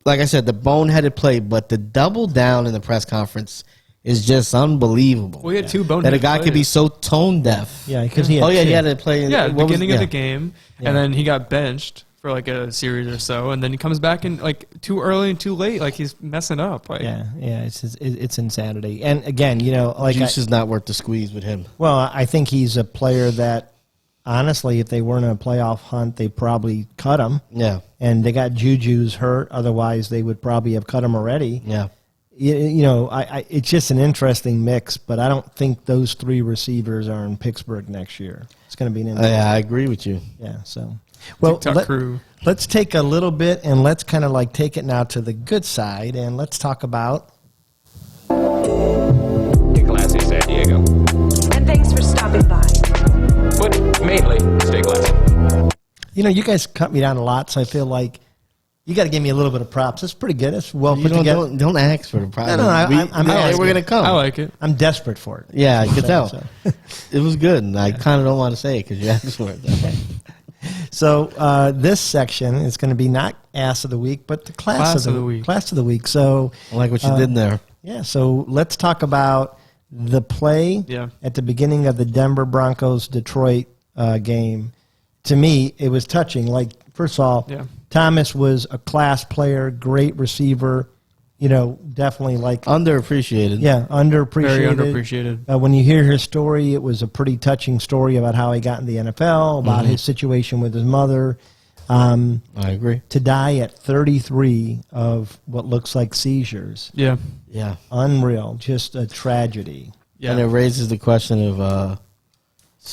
like I said, the boneheaded play, but the double down in the press conference is just unbelievable. We had two boneheaded that a guy plays. could be so tone deaf. Yeah, because he had he had to play. Yeah, beginning of the game, Yeah. and then he got benched for like a series or so, and then he comes back in like too early and too late, like he's messing up. Like, Yeah, it's insanity. And again, Juice is not worth the squeeze with him. Well, I think he's a player that, honestly, if they weren't in a playoff hunt, they probably cut him. Yeah, And they got Juju's hurt. Otherwise, they would probably have cut him already. yeah. It's just an interesting mix, but I don't think those three receivers are in Pittsburgh next year. It's going to be an interesting. Yeah, I agree with you. Yeah, so. Well, crew. let's take a little bit and let's kind of like take it now to the good side, and let's talk about. Stay classy, San Diego. And thanks for stopping by. But mainly, stay classy. You guys cut me down a lot, so I feel like you got to give me a little bit of props. It's pretty good. It's well put together. Don't ask for the prize. No, I'm asking. we're gonna come. I like it. I'm desperate for it. Yeah, I could tell. So. It was good, and I kind of don't want to say it because you asked for it. So this section is going to be not Ass of the Week, but the Class of the Week. Class of the Week. So I like what you did there. Yeah, so let's talk about the play at the beginning of the Denver Broncos-Detroit game. To me, it was touching. Like, first of all, Thomas was a class player, great receiver, definitely like... Underappreciated. Yeah, underappreciated. Very underappreciated. When you hear his story, it was a pretty touching story about how he got in the NFL, about his situation with his mother. I agree. To die at 33 of what looks like seizures. Yeah. Yeah. Unreal. Just a tragedy. Yeah. And it raises the question of...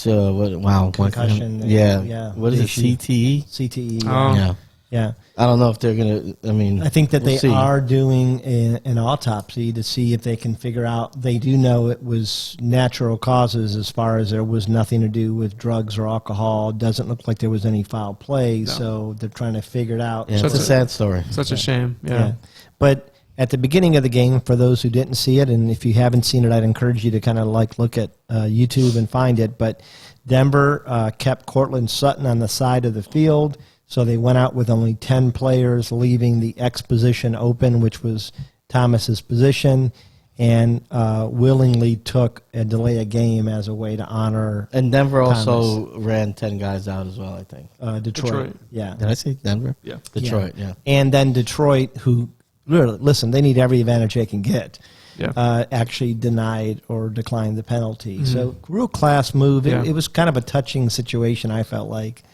Concussion. Yeah. What is issue. it? CTE? CTE. Yeah. Yeah. I don't know if they're going to, I think that we'll they see. are doing an autopsy to see if they can figure out. They do know it was natural causes as far as there was nothing to do with drugs or alcohol. Doesn't look like there was any foul play, so they're trying to figure it out. Yeah, it's a sad story. Such a shame. Yeah. But at the beginning of the game, for those who didn't see it, and if you haven't seen it, I'd encourage you to kind of like look at YouTube and find it. But Denver kept Cortland Sutton on the side of the field, so they went out with only 10 players, leaving the X position open, which was Thomas's position, and willingly took a delay of game as a way to honor. And Denver Thomas. also ran 10 guys out as well, I think. Detroit. Yeah. Did I say Denver? Yeah. Detroit, yeah. And then Detroit, who, listen, they need every advantage they can get. Yeah. Actually denied or declined the penalty. So real class move. It was kind of a touching situation, I felt like.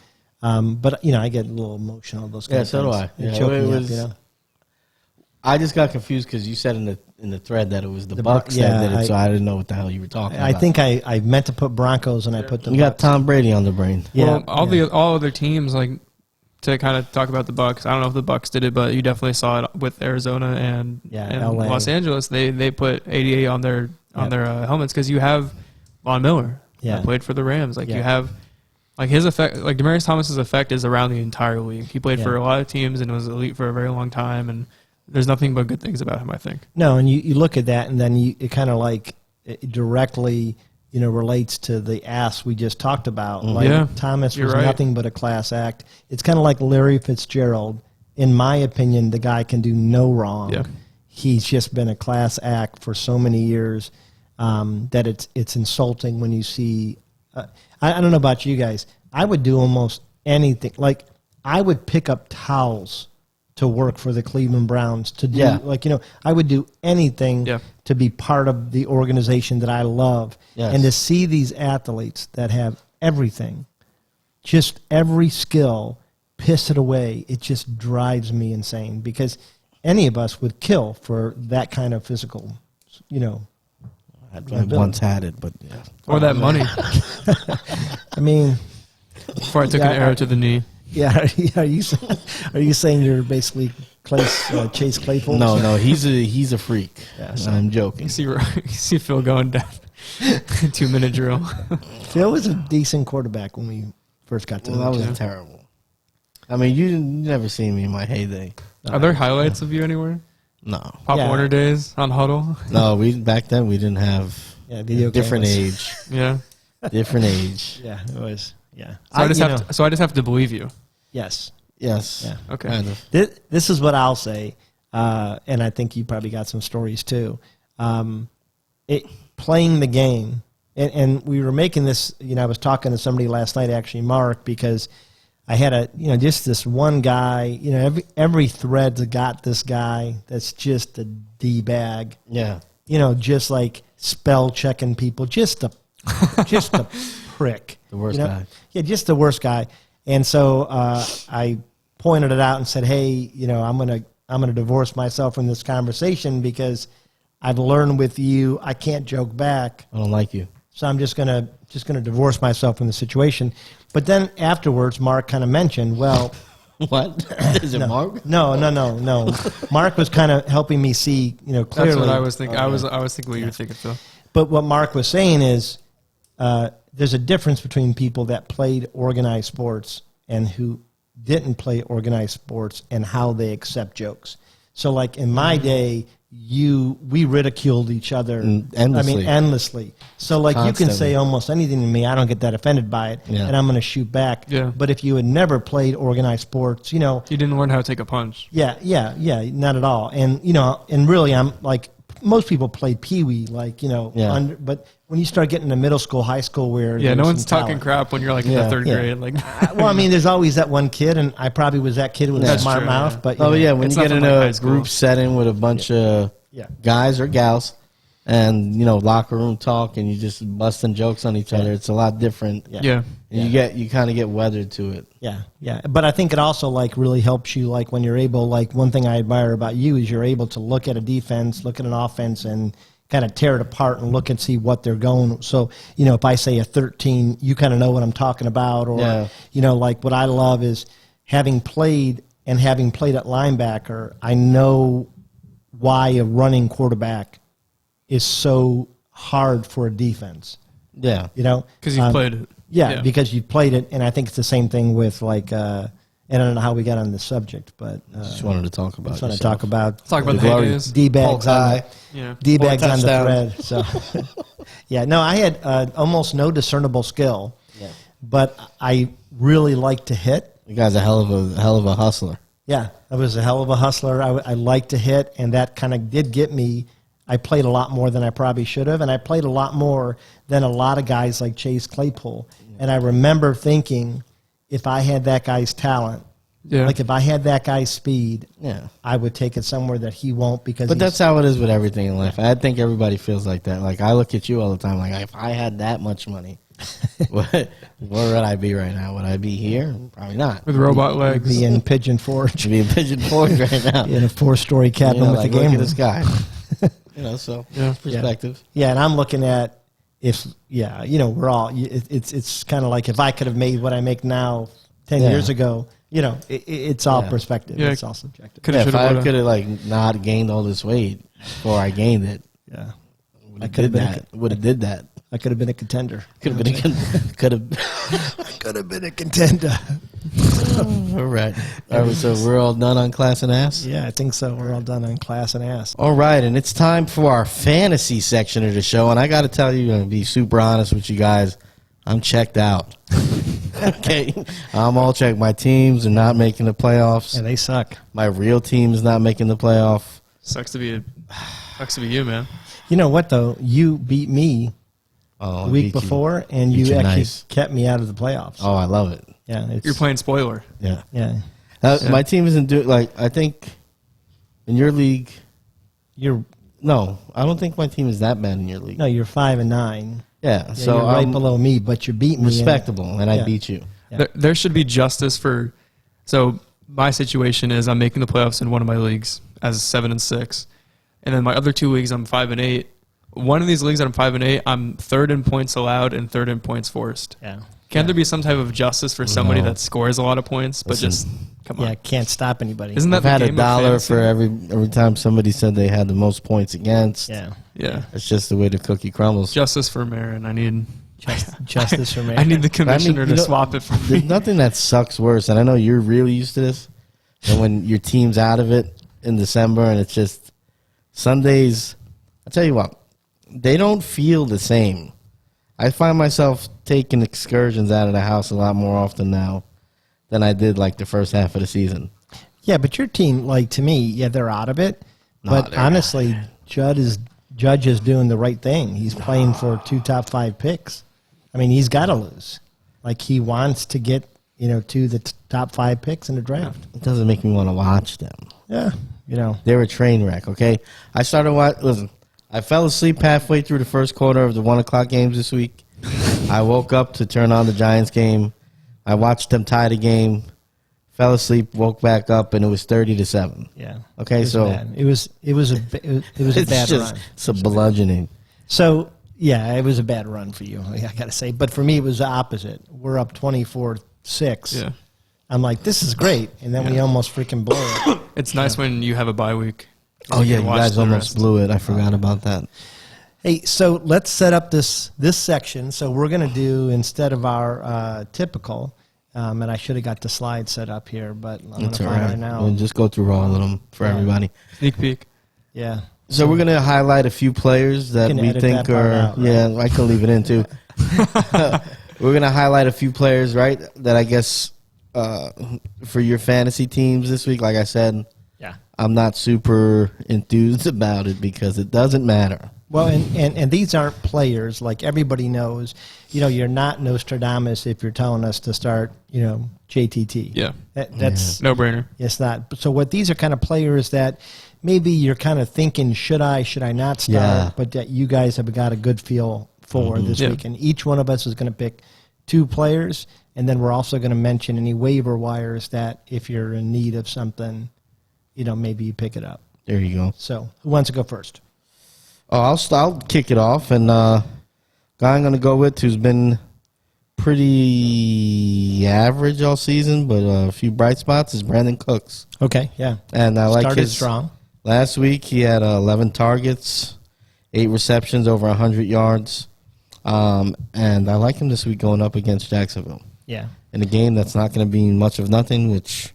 But, I get a little emotional. Those kind of so do things. I. It Yeah, choked it me up, was- I just got confused because you said in the thread that it was the Bucks yeah, that did it, so I didn't know what the hell you were talking I about. think I meant to put Broncos and I put the you got Bucks. Tom Brady on the brain. Yeah, Well, all other teams, like, to kind of talk about the Bucks. I don't know if the Bucks did it, but you definitely saw it with Arizona and LA. Los Angeles. They put 88 on their helmets because you have Von Miller that played for the Rams. Like you have like his effect. Like Demaryius Thomas's effect is around the entire league. He played for a lot of teams and was elite for a very long time. And there's nothing but good things about him, I think. No, and you look at that and then it kind of like it directly relates to the ass we just talked about. Like Thomas was nothing but a class act. It's kind of like Larry Fitzgerald. In my opinion, the guy can do no wrong. Yeah. He's just been a class act for so many years that it's insulting when you see. I don't know about you guys. I would do almost anything. Like I would pick up towels to work for the Cleveland Browns to do I would do anything to be part of the organization that I love. Yes. And to see these athletes that have everything, just every skill, piss it away. It just drives me insane because any of us would kill for that kind of physical, I once had it, but yeah. Or that money. I mean, Before I took an arrow to the knee. yeah. Are you saying you're basically Chase Claypool? No, he's a freak. Yeah, I'm joking. You see Phil going down 2-minute drill. Phil was a decent quarterback when we first got to Well, know that each was other. terrible. I mean, you never seen me in my heyday. Are there highlights of you anywhere? No, Pop Yeah. Warner days on Huddle? no. Back then we didn't have Video different cameras. age, Yeah. different age. Yeah, it was. Yeah. So I just have to believe you. Yes. Yes. Yeah. Okay. Kind of. This is what I'll say, and I think you probably got some stories too. Playing the game, and we were making this. I was talking to somebody last night, actually, Mark, because I had just this one guy. Every thread's got this guy that's just a d bag. Yeah. Just like spell checking people, just a prick. The worst guy. Yeah, just the worst guy. And so I pointed it out and said, "Hey, I'm gonna divorce myself from this conversation because I've learned with you I can't joke back. I don't like you. So I'm just gonna divorce myself from the situation." But then afterwards, Mark kind of mentioned, "Well, What? Is it Mark? no. Mark was kind of helping me see, clearly." That's what I was thinking. I was thinking what you were thinking, Phil. But what Mark was saying is there's a difference between people that played organized sports and who didn't play organized sports and how they accept jokes. So like in my day, we ridiculed each other endlessly. So like you can say almost anything to me, I don't get that offended by it, and I'm going to shoot back. Yeah. But if you had never played organized sports, You didn't learn how to take a punch. yeah, not at all. And and really, I'm like most people played pee-wee, but when you start getting to middle school, high school, where Yeah, no there's one's some talking talent. crap when you're like in the third grade. Like, Well, I mean, there's always that one kid, and I probably was that kid with a That's smart true, mouth. yeah. But Oh yeah, when It's you get nothing in like high a school. group setting with a bunch of Yeah. guys or gals, and locker room talk, and you just busting jokes on each other, it's a lot different. yeah. And you kind of get weathered to it. yeah. But I think it also really helps you when you're able. One thing I admire about you is you're able to look at a defense, look at an offense, and kind of tear it apart and look and see what they're going. So if I say a 13, you kind of know what I'm talking about. Or what I love is having played at linebacker, I know why a running quarterback is so hard for a defense. Yeah. Because you played it. Yeah, because you played it, and I think it's the same thing with and I don't know how we got on this subject, but Just wanted to talk about just want to yourself. talk about Talk about the glory. heydays. D-bags on Yeah. D-bags on the touchdown. thread. So, yeah, no, I had almost no discernible skill, but I really like to hit. You guys a hell of a hustler. Yeah, I was a hell of a hustler. I like to hit, and that kind of did get me. I played a lot more than I probably should have, and I played a lot more than a lot of guys like Chase Claypool. And I remember thinking, if I had that guy's talent, if I had that guy's speed, I would take it somewhere that he won't because. But that's how it is with everything in life. I think everybody feels like that. Like I look at you all the time. Like if I had that much money, where would I be right now? Would I be here? Probably not. With robot legs. be in Pigeon Forge, Be in Pigeon Forge right now. in a 4-story cabin with like, the look game at room. this guy. So perspective. Yeah, and I'm looking at we're all. It's kind of like if I could have made what I make now 10 years ago. It's all perspective. Yeah. It's all subjective. Coulda, If shoulda, I woulda. could have not gained all this weight before I gained it, Yeah, would have did that. I could have been a contender. Could have been a contender. All right. So we're all done on class and ass. Yeah, I think so. We're all done on class and ass. All right, and it's time for our fantasy section of the show. And I got to tell you, and be super honest with you guys, I'm checked out. Okay, I'm all checked. My teams are not making the playoffs. And they suck. My real team is not making the playoff. Sucks to be you, man. You know what though? You beat me Oh, the week before, and you Beat you actually nice. kept me out of the playoffs. Oh, I love it. Yeah, You're playing spoiler. Yeah. Yeah, My team isn't doing I think in your league. you're No, I don't think my team is that bad in your league. you're 5-9. Yeah, Yeah, so you're right I'm below me, but you beat me. respectable, and I Yeah. beat you. Yeah. There should be justice for So my situation is I'm making the playoffs in one of my leagues as 7-6, and then my other 2 leagues I'm 5-8. One of these leagues that I'm 5-8, I'm third in points allowed and third in points forced. Yeah. Can't there be some type of justice for somebody that scores a lot of points, but Listen, just come on? Yeah, can't stop anybody. Isn't that I've the had game $1 of fantasy? for every time somebody said they had the most points against. Yeah. Yeah, It's just the way the cookie crumbles. justice for Marin. I need Justice for me. I need the commissioner you to know, swap it for There's me. nothing that sucks worse, and I know you're really used to this, than when your team's out of it in December and it's just Sundays. I tell you what, they don't feel the same. I find myself taking excursions out of the house a lot more often now than I did like the first half of the season. Yeah, but your team, like to me, yeah, they're out of it. No, But they're honestly, Judge is doing the right thing. He's playing for 2 top 5 picks. I mean, he's got to lose. Like he wants to get to the top 5 picks in the draft. It doesn't make me want to watch them. Yeah, They're a train wreck, okay? I started watching. Listen, I fell asleep halfway through the first quarter of the 1 o'clock games this week. I woke up to turn on the Giants game. I watched them tie the game. Fell asleep, woke back up, and it was 30-7. yeah. Okay, It was so bad. it was a it's bad just run. it's a bludgeoning. So yeah, it was a bad run for you. I got to say, but for me, it was the opposite. We're up 24-6. Yeah, I'm like, this is great, and then we almost freaking blow it. it's nice when you have a bye week. Oh yeah, can you watch guys the almost rest. blew it. I forgot about that. Hey, so let's set up this section. So we're going to do, instead of our typical, and I should have got the slide set up here, but I'm going It's to all find right. it now. We'll just go through all of them for everybody. Sneak peek. Yeah. So we're gonna highlight a few players that You can we edit think that part are. out, right? Yeah, I can leave it in too. We're gonna highlight a few players, right? That I guess for your fantasy teams this week. Like I said, Yeah. I'm not super enthused about it because it doesn't matter. Well, and these aren't players. Like everybody knows, you're not Nostradamus if you're telling us to start, JTT. Yeah, That's no brainer. It's not. So what these are kind of players that maybe you're kind of thinking, should I not start? Yeah. But that you guys have got a good feel for this Yeah. week. And each one of us is going to pick 2 players. And then we're also going to mention any waiver wires that if you're in need of something, maybe you pick it up. There you go. So who wants to go first? Oh, I'll kick it off, and guy I'm gonna go with who's been pretty average all season, but a few bright spots is Brandon Cooks. Okay, yeah. And I like Started his strong. Last week he had 11 targets, 8 receptions, over 100 yards, and I like him this week going up against Jacksonville Yeah. in a game that's not going to be much of nothing, which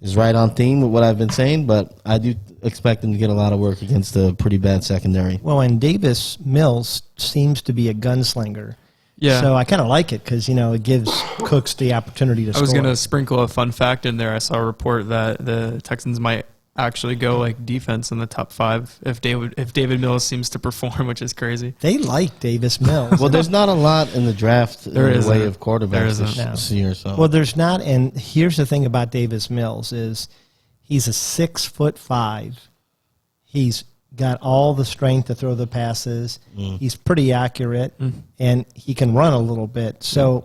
is right on theme with what I've been saying. But I do expect him to get a lot of work against a pretty bad secondary. Well, and Davis Mills seems to be a gunslinger. Yeah. So I kind of like it because, it gives Cooks the opportunity to I score. was going to sprinkle a fun fact in there. I saw a report that the Texans might actually go like defense in the top 5 if David Mills seems to perform, which is crazy. They like Davis Mills. Well, there's not a lot in the draft There in the isn't. way of There quarterbacks isn't. this year. So Well, there's not, and here's the thing about Davis Mills is he's a 6'5". He's got all the strength to throw the passes. He's pretty accurate, and he can run a little bit. So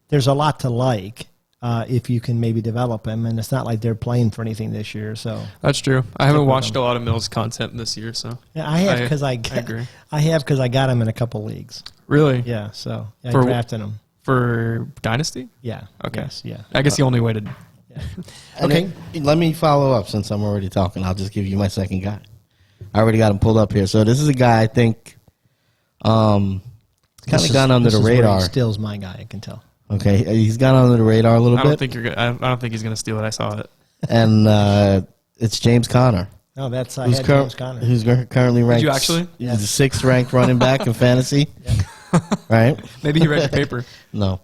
there's a lot to like if you can maybe develop him. And it's not like they're playing for anything this year. So That's true. I haven't with watched him. a lot of Mills content this year, so yeah, I have because I agree. I got him in a couple leagues. Really? Yeah, so I For- drafted him. For Dynasty? Yeah. Okay. Yes, yeah. I guess the only way to. And Okay. then, let me follow up since I'm already talking. I'll just give you my second guy. I already got him pulled up here. So this is a guy I think kind of gone under the radar. He steals my guy. I can tell. Okay, he's gone under the radar a little I don't bit. think you're. I don't think he's going to steal it. I saw it. And it's James Conner. No, that's I Who's, had James Conner. who's currently ranked. you actually? He's the 6th ranked running back in fantasy. Right? Maybe he read your paper. No.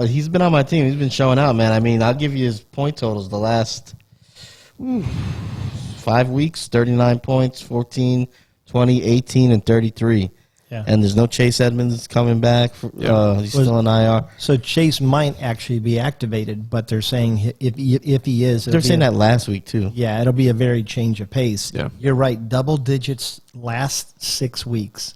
He's been on my team. He's been showing out, man. I mean, I'll give you his point totals the last 5 weeks, 39 points, 14, 20, 18, and 33. Yeah. And there's no Chase Edmonds coming back. He's still in IR. So Chase might actually be activated, but they're saying if he is, They're saying that last week, too. Yeah, it'll be a very change of pace. Yeah. You're right. Double digits last 6 weeks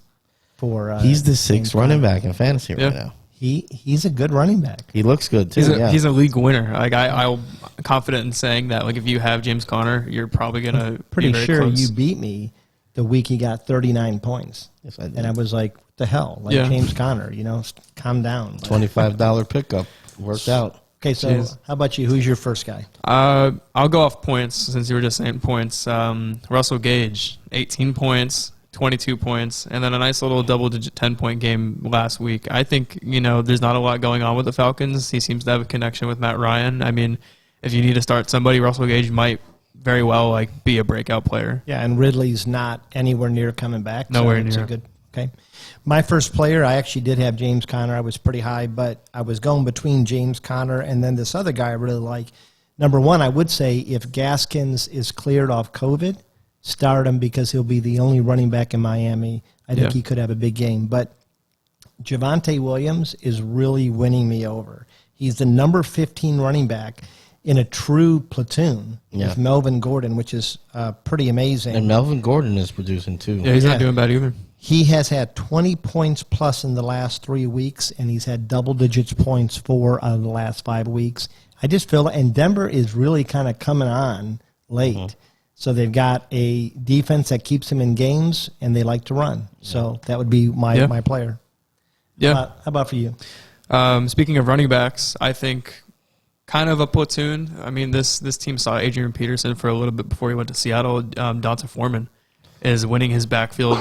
for. He's the James 6th running Conner. back in fantasy right Yeah. now. He's a good running back. He looks good too. He's a league winner. Like I'm confident in saying that. Like if you have James Conner, you're probably gonna Pretty be very sure close. you beat me the week he got 39 points. Yes, I did. And I was like, what the hell? Like James Conner, calm down. $25 pickup worked out. Okay, so Jeez. how about you? Who's your first guy? I'll go off points since you were just saying points. Russell Gage, 18 points, 22 points, and then a nice little double-digit 10-point game last week. I think, there's not a lot going on with the Falcons. He seems to have a connection with Matt Ryan. I mean, if you need to start somebody, Russell Gage might very well be a breakout player. Yeah, and Ridley's not anywhere near coming back. Nowhere so it's near. a good. Okay. My first player, I actually did have James Conner. I was pretty high, but I was going between James Conner and then this other guy I really like. Number one, I would say if Gaskins is cleared off COVID, start him because he'll be the only running back in Miami. I think he could have a big game. But Javonte Williams is really winning me over. He's the number 15 running back in a true platoon with Melvin Gordon, which is pretty amazing. And Melvin Gordon is producing too. Yeah, he's not doing bad either. He has had 20 points plus in the last 3 weeks, and he's had double digits points 4 out of the last 5 weeks. I just feel, and Denver is really kind of coming on late. So they've got a defense that keeps them in games, and they like to run. So that would be my player. Yeah. How about for you? Speaking of running backs, I think kind of a platoon. I mean, this team saw Adrian Peterson for a little bit before he went to Seattle. Donta Foreman is winning his backfield,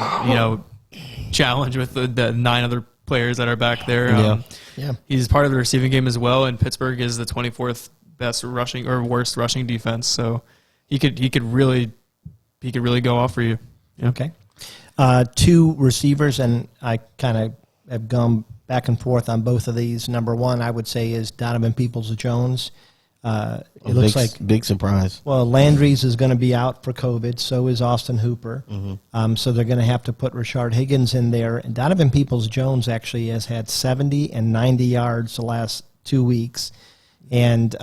challenge with the 9 other players that are back there. He's part of the receiving game as well, and Pittsburgh is the 24th best rushing or worst rushing defense. So he could really go off for you. Yeah. Okay. 2 receivers, and I kind of have gone back and forth on both of these. Number one, I would say, is Donovan Peoples-Jones. It looks like big surprise. Well, Landry's is going to be out for COVID. So is Austin Hooper. So they're going to have to put Rashard Higgins in there. And Donovan Peoples-Jones actually has had 70 and 90 yards the last 2 weeks. And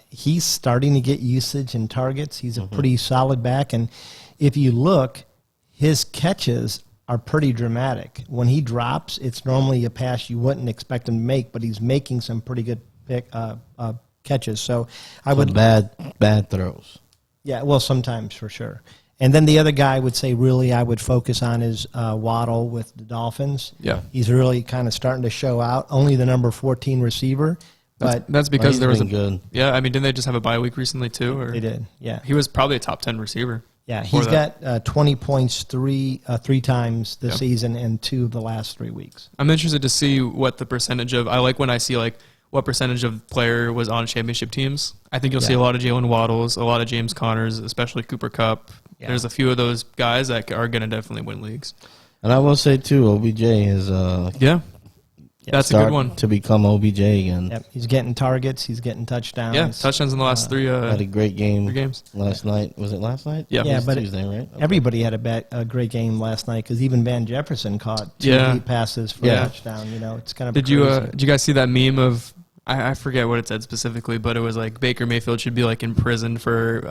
he's starting to get usage and targets. He's a pretty solid back. And if you look, his catches are pretty dramatic. When he drops, it's normally a pass you wouldn't expect him to make, but he's making some pretty good catches. So I would bad throws. Yeah, well, sometimes for sure. And then the other guy I would say really I would focus on is Waddle with the Dolphins. Yeah. He's really kind of starting to show out. Only the number 14 receiver. That's because there was good. Yeah, I mean, didn't they just have a bye week recently too? Or They did, yeah. He was probably a top 10 receiver. Yeah, he's got 20 points three times this season and 2 of the last 3 weeks. I'm interested to see what the percentage of. I like when I see what percentage of player was on championship teams. I think you'll see a lot of Jalen Waddles, a lot of James Connors, especially Cooper Kupp. Yeah. There's a few of those guys that are going to definitely win leagues. And I will say too, OBJ is that's a good one to become OBJ again. Yep, he's getting targets, he's getting touchdowns. Yeah, touchdowns in the last 3. Had a great game. 3 games last night. Was it last night? Yeah, yeah, but Tuesday, right? Okay. Everybody had a great game last night because even Van Jefferson caught 2 deep passes for a touchdown. It's kind of did you guys see that meme of? I forget what it said specifically, but it was like Baker Mayfield should be in prison for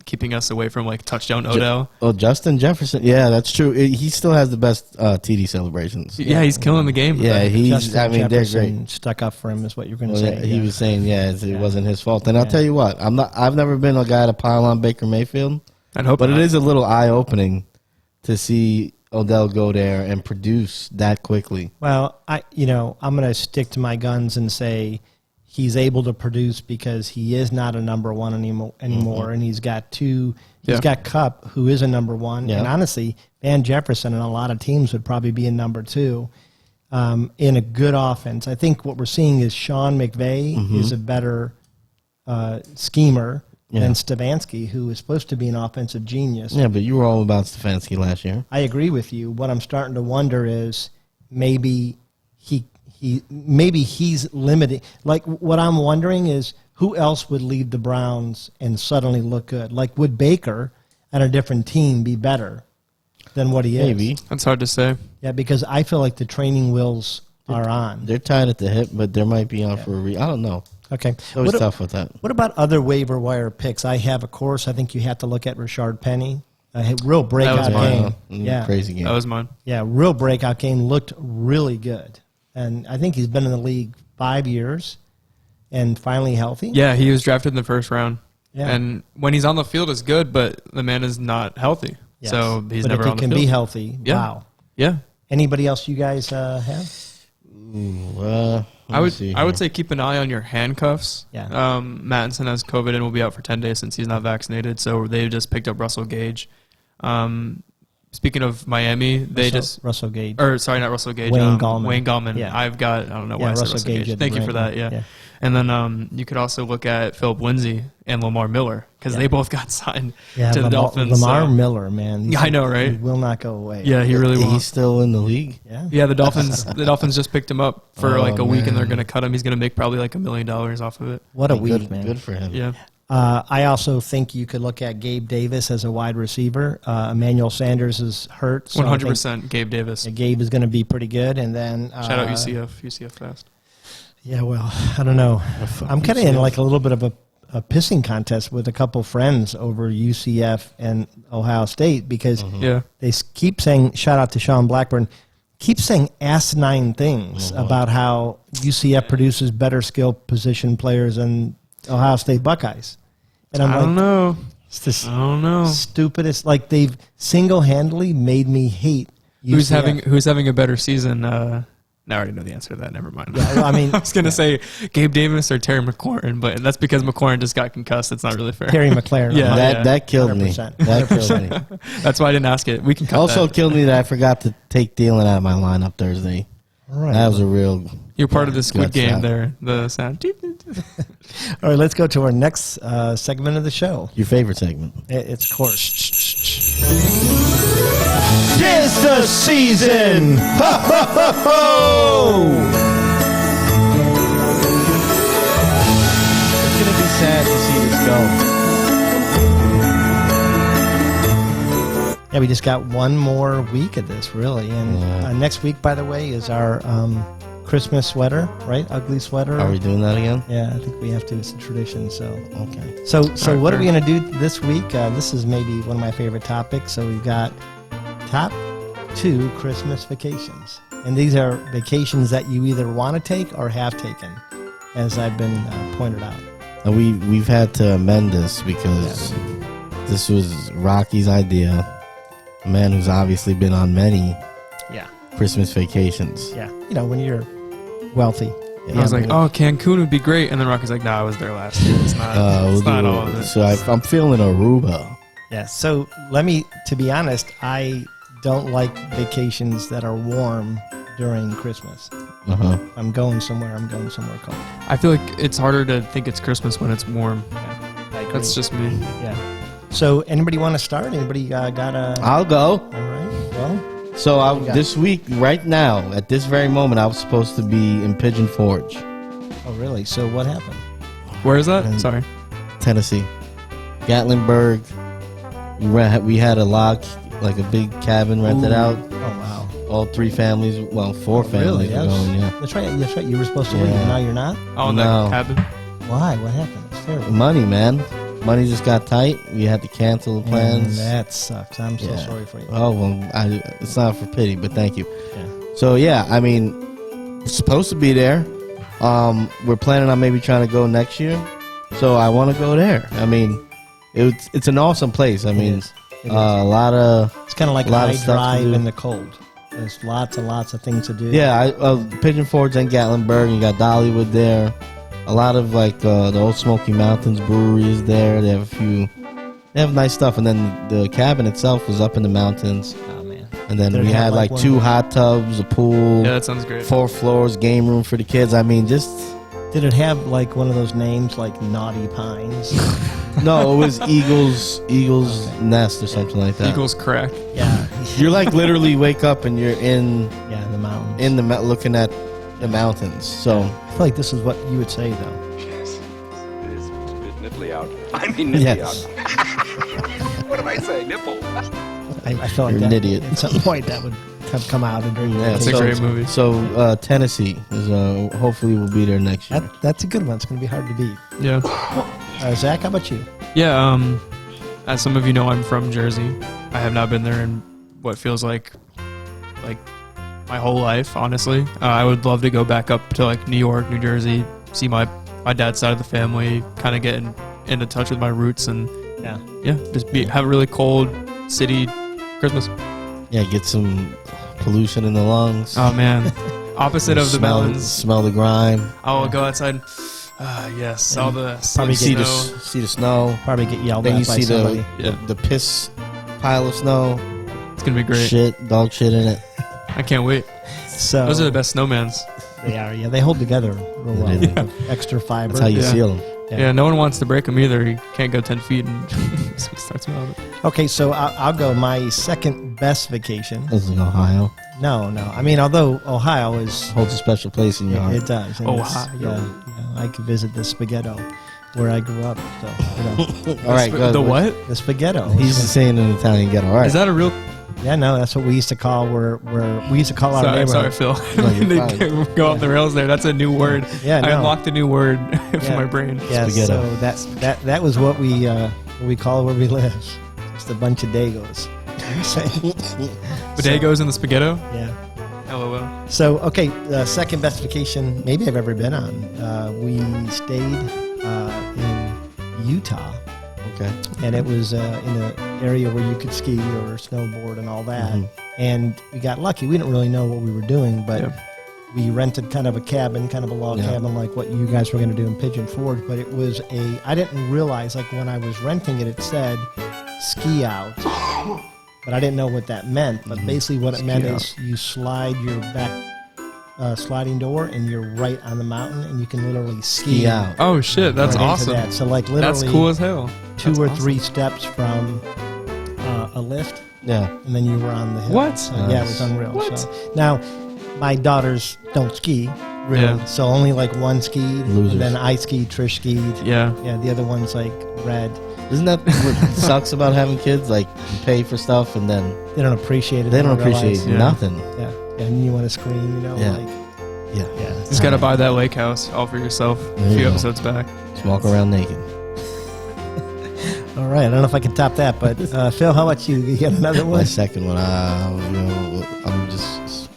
keeping us away from touchdown Odell. Justin Jefferson. Yeah, that's true. He still has the best TD celebrations. Yeah, he's killing the game. Yeah, Justin they're Jefferson great. Stuck up for him is what you're going to say. He was saying, it wasn't his fault. And I'll tell you what, I've never been a guy to pile on Baker Mayfield. I'd hope but not. it is a little eye opening to see Odell go there and produce that quickly. Well, I'm going to stick to my guns and say he's able to produce because he is not a number 1 anymore, and he's got 2. He's got Kupp, who is a number 1, and honestly, Van Jefferson and a lot of teams would probably be a number 2 in a good offense. I think what we're seeing is Sean McVay is a better schemer than Stefanski, who is supposed to be an offensive genius. Yeah, but you were all about Stefanski last year. I agree with you. What I'm starting to wonder is maybe he's limited. What I'm wondering is who else would lead the Browns and suddenly look good? Would Baker on a different team be better than what he is? Maybe. That's hard to say. Yeah, because I feel like the training wheels are on. They're tied at the hip, but they might be on for a I don't know. Okay. It's always tough with that. What about other waiver wire picks? I think you have to look at Rashard Penny. A real breakout game. Crazy game. That was mine. Yeah, real breakout game. Looked really good. and I think he's been in the league 5 years, and finally healthy. Yeah, he was drafted in the first round. Yeah. And when he's on the field, it's good, but the man is not healthy. Yes. So he's but never if on he the can field. be healthy, Yeah. wow. Yeah. Anybody else you guys have? I would say keep an eye on your handcuffs. Yeah. Mattinson has COVID and will be out for 10 days since he's not vaccinated. So they just picked up Russell Gage. Speaking of Miami, Russell Gage. Or sorry, not Russell Gage. Wayne Gallman. Wayne Gallman. Yeah. I don't know why I said Russell Gage. at the Thank you for right. that. Yeah. And then you could also look at Philip Lindsay and Lamar Miller because they both got signed to the Dolphins. Lamar Miller, man. Yeah, I know, right? He will not go away. Yeah, he really will. He's still in the league. Yeah. Yeah, the Dolphins just picked him up for Oh, like a week, and they're man. going to cut him. He's going to make probably like $1 million off of it. What a Good, week, man. Good for him. Yeah. I also think you could look at Gabe Davis as a wide receiver. Emmanuel Sanders is hurt. So I think 100% Gabe Davis. Gabe is going to be pretty good. And then Shout out UCF fast. Yeah, well, I don't know. I'm kind of in like a little bit of a pissing contest with a couple friends over UCF and Ohio State because Yeah. they keep saying, shout out to Sean Blackburn, keep saying asinine things about how UCF produces better skill position players than Ohio State Buckeyes. And I'm I don't know. it's just I don't know. stupidest. Like they've single-handedly made me hate UCF. Who's having a better season? I already know the answer to that. Never mind. Yeah, well, I mean, I was going to say Gabe Davis or Terry McLaurin, but that's because McLaurin just got concussed. It's not really fair. Terry McLaren. Yeah. That killed me. 100%. That killed me. That's why I didn't ask it. We can cut Also that. killed me that I forgot to take Thielen out of my lineup Thursday. Right. That was a real. You're part of the Squid Guts Game out. there. The sound. All right, let's go to our next segment of the show. Your favorite segment. It's course. Tis the season! Ho, ho, ho, ho! It's gonna be sad to see this go. Yeah, we just got one more week of this, really. And next week, by the way, is our Christmas sweater, right? Ugly sweater. Are we doing that again? Yeah, I think we have to. It's a tradition. So, Okay. so right, what are we fair. going to do this week? This is maybe one of my favorite topics. So we've got top 2 Christmas vacations, and these are vacations that you either want to take or have taken, as I've been pointed out. And we've had to amend this because this was Rocky's idea. A man who's obviously been on many Yeah, Christmas vacations. yeah. You know, when you're wealthy. I was like, oh, Cancun would be great. And then Rocky's like, nah, I was there last year. It's not, We'll it's not do all it. of it. So I'm feeling Aruba. Yeah. So to be honest, I don't like vacations that are warm during Christmas. Uh-huh. If I'm going somewhere cold. I feel like it's harder to think it's Christmas when it's warm. I agree. That's just me. Yeah. So anybody want to start? Anybody got a? I'll go. All right. Well, So you got? this week, right now, at this very moment, I was supposed to be in Pigeon Forge, oh really? So what happened? Where is that? And- Sorry. Tennessee. Gatlinburg. We had a log, like a big cabin rented out. Oh wow. All 3 families, well, 4 families Really? were going, yeah. That's right. That's right. You were supposed to leave, Yeah. and now you're not. Oh, in No. that cabin. Why? What happened? It's terrible. Money, man. Money just got tight. We had to cancel the plans. And that sucks. I'm so Yeah. sorry for you. Oh, well, it's not for pity, but thank you. Yeah. So, yeah, I mean, we're supposed to be there. We're planning on maybe trying to go next year. So I want to go there. I mean, it's an awesome place. I mean, It is. a lot of... It's kind of like a lot a of night stuff to drive do. in the cold. There's lots and lots of things to do. Yeah, Pigeon Forge and Gatlinburg. You got Dollywood there. A lot of like the Old Smoky Mountains Brewery is there. They have a few. They have nice stuff, and then the cabin itself was up in the mountains. Oh man. And then Did it we have, had like, like one 2 more- hot tubs, a pool, Yeah, that sounds great. 4 floors, game room for the kids. I mean, just Did it have like one of those names like Naughty Pines? no. It was Eagles Nest or something like that. Eagles crack. Yeah. You're like literally wake up and you're in Yeah, the mountains. looking at the mountains. So I feel like this is what you would say though. Yes, it is a bit nipply out. I mean, nipply yes, out. What did I say? Nipple. I feel like You're an that idiot. at some point that would have come out during yeah. It's a so, great movie. So Tennessee is hopefully we'll be there next year. That's a good one. It's going to be hard to beat. Yeah. Zach, how about you? Yeah, as some of you know, I'm from Jersey. I have not been there in what feels like my whole life, honestly. I would love to go back up to like New York, New Jersey, see my dad's side of the family, kind of get into touch with my roots, and just have a really cold city Christmas. Yeah, get some pollution in the lungs. Oh man, opposite of the mountains. Smell the grime. I'll go outside. Yes, all the Probably See snow. see the snow. Probably get yelled Then at you by see somebody. the piss pile of snow. It's gonna be great. Shit, dog shit in it. I can't wait. So Those are the best snowmans. they are. Yeah, they hold together real well. Yeah. With extra fiber. That's how you Yeah. seal them. Yeah. No one wants to break them either. You can't go 10 feet and start smelling it. Okay, so I'll go. My second best vacation. This is in Ohio. No. I mean, although Ohio is, Holds a special place in your heart. it does. and Ohio. I could visit the Spaghetto, where I grew up. So All right, go The ahead. what? the Spaghetto. He's saying an Italian ghetto. All right. Is that a real? Yeah, no, that's what we used to call where we used to call our Sorry, neighborhood. Phil. No, you're They go off the rails there. That's a new word. Yeah, I no. unlocked a new word from Yeah. my brain. Yeah, Spaghetto. so that was what we call where we live. Just a bunch of Dagos. Bodegos in the Spaghetto. Yeah. LOL. So okay, the second best vacation maybe I've ever been on. We stayed in Utah, Okay. and it was in an area where you could ski or snowboard and all that. Mhm. And we got lucky. We didn't really know what we were doing, but Yeah. we rented kind of a cabin, kind of a log Yeah. cabin, like what you guys were going to do in Pigeon Forge. But it was I didn't realize, like when I was renting it, it said ski out. But I didn't know what that meant. But basically what it meant out. is you slide your back sliding door and you're right on the mountain and you can literally ski out. Oh shit, that's right into awesome. that. So like literally That's cool as hell. two That's or awesome. three steps from a lift, Yeah. and then you were on the hill. What? So, yeah, it was Nice. unreal. What? So, now, my daughters don't ski, really. Yeah. So only like one skied, Losers. and then I skied, Trish skied. Yeah. Yeah, the other one's like red. Isn't that what sucks about having kids? Like, you pay for stuff and then They don't appreciate it. they don't realize. appreciate Yeah. nothing. Yeah, and you want to scream, you know, Yeah. like Yeah. yeah. Just gotta buy that lake house all for yourself. There A you few go. episodes back. Just walk around naked. All right, I don't know if I can top that, but Phil, how about you? You got another My one? second one, I'm just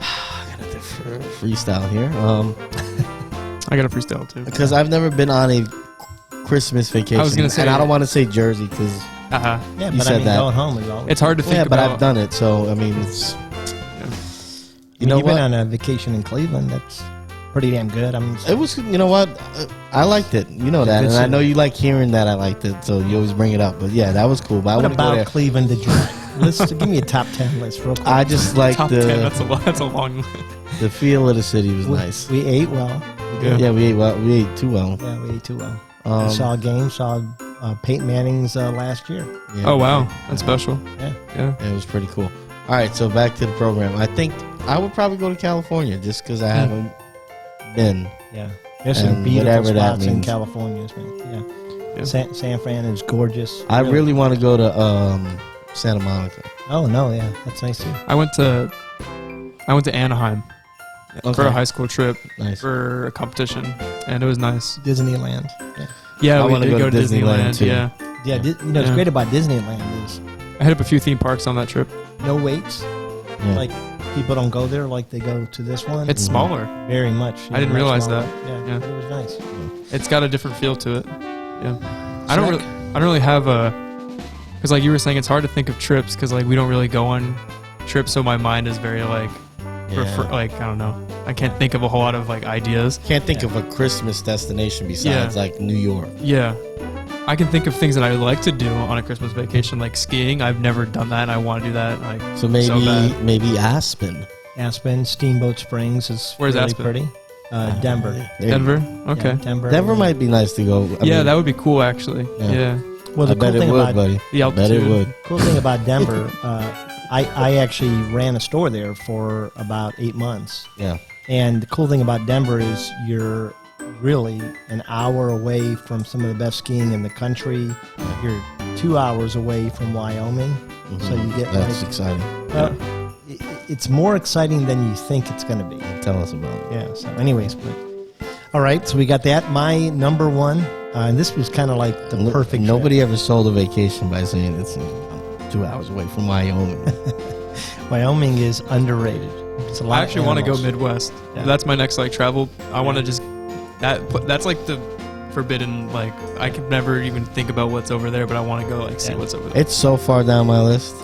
I gotta do freestyle here. I got a freestyle too. Because I've never been on a Christmas vacation. I was gonna say- and I don't want to say Jersey because Uh-huh. Yeah, You but I said mean, that. going home is all. It's hard to think yeah, but about. I've done it. So I mean, it's you know you've what? been on a vacation in Cleveland. That's pretty damn good. It was, you know what? I liked it. You know that. good And I city. know you like hearing that I liked it. So you always bring it up. But yeah, that was cool. But I What want to go about there. Cleveland did you like? Let's give me a top 10 list real quick. I just like Top 10. That's a long. the feel of the city was nice. We ate well. Yeah. Yeah, we ate well. We ate too well. Yeah, we ate too well. Um, I saw a game, saw Peyton Manning's last year. yeah, Oh wow, that's special. Yeah. Yeah. It was pretty cool. All right, so back to the program. I think I would probably go to California just because I haven't been. Yeah. There's some And beautiful whatever that spots in means. California, man. Yeah. Yeah. San Fran is gorgeous. I really want to go to Santa Monica. Oh, no, yeah. That's nice too. I went to Anaheim for Okay. a high school trip Nice. for a competition, and it was nice. Disneyland. Yeah. Yeah, I we wanna did go go to to Disneyland, Disneyland. too. Yeah, Yeah, what's Yeah. great about Disneyland is I hit up a few theme parks on that trip. no waits. Yeah. Like, people don't go there like they go to this one. It's smaller. very much. I didn't much realize smaller. that. Yeah, Yeah. but it was nice. It's got a different feel to it. Yeah, I don't really have a, because like you were saying, it's hard to think of trips because like we don't really go on trips, so my mind is very like, like I don't know, I can't think of a whole lot of like ideas. Can't think of a Christmas destination besides Yeah. like New York. Yeah, I can think of things that I would like to do on a Christmas vacation, like skiing. I've never done that, and I want to do that. Like, So maybe bad. maybe Aspen. Aspen, Steamboat Springs is Where's really Aspen? pretty. Denver. There you Denver. go. Okay. Yeah, Denver. Denver might be nice to go. I Yeah, mean, that would be cool actually. Yeah. Yeah. Well, I the bet cool it thing would, about buddy. The I bet it altitude. would. cool thing about Denver, I actually ran a store there for about 8 months. Yeah. And the cool thing about Denver is you're really an hour away from some of the best skiing in the country. You're 2 hours away from Wyoming. So you get That's like, exciting. it's more exciting than you think it's going to be. Tell us about it. Yeah. So, anyways, but all right. So we got that. My number one, and this was kind of like the perfect. Nobody ever sold a vacation by saying it's I'm 2 hours away from Wyoming. Wyoming is underrated. It's a lot I actually want to go animals. Midwest. Yeah. That's my next like travel. I want to just that's like the forbidden. Like I could never even think about what's over there, but I want to go like see what's over there. It's so far down my list.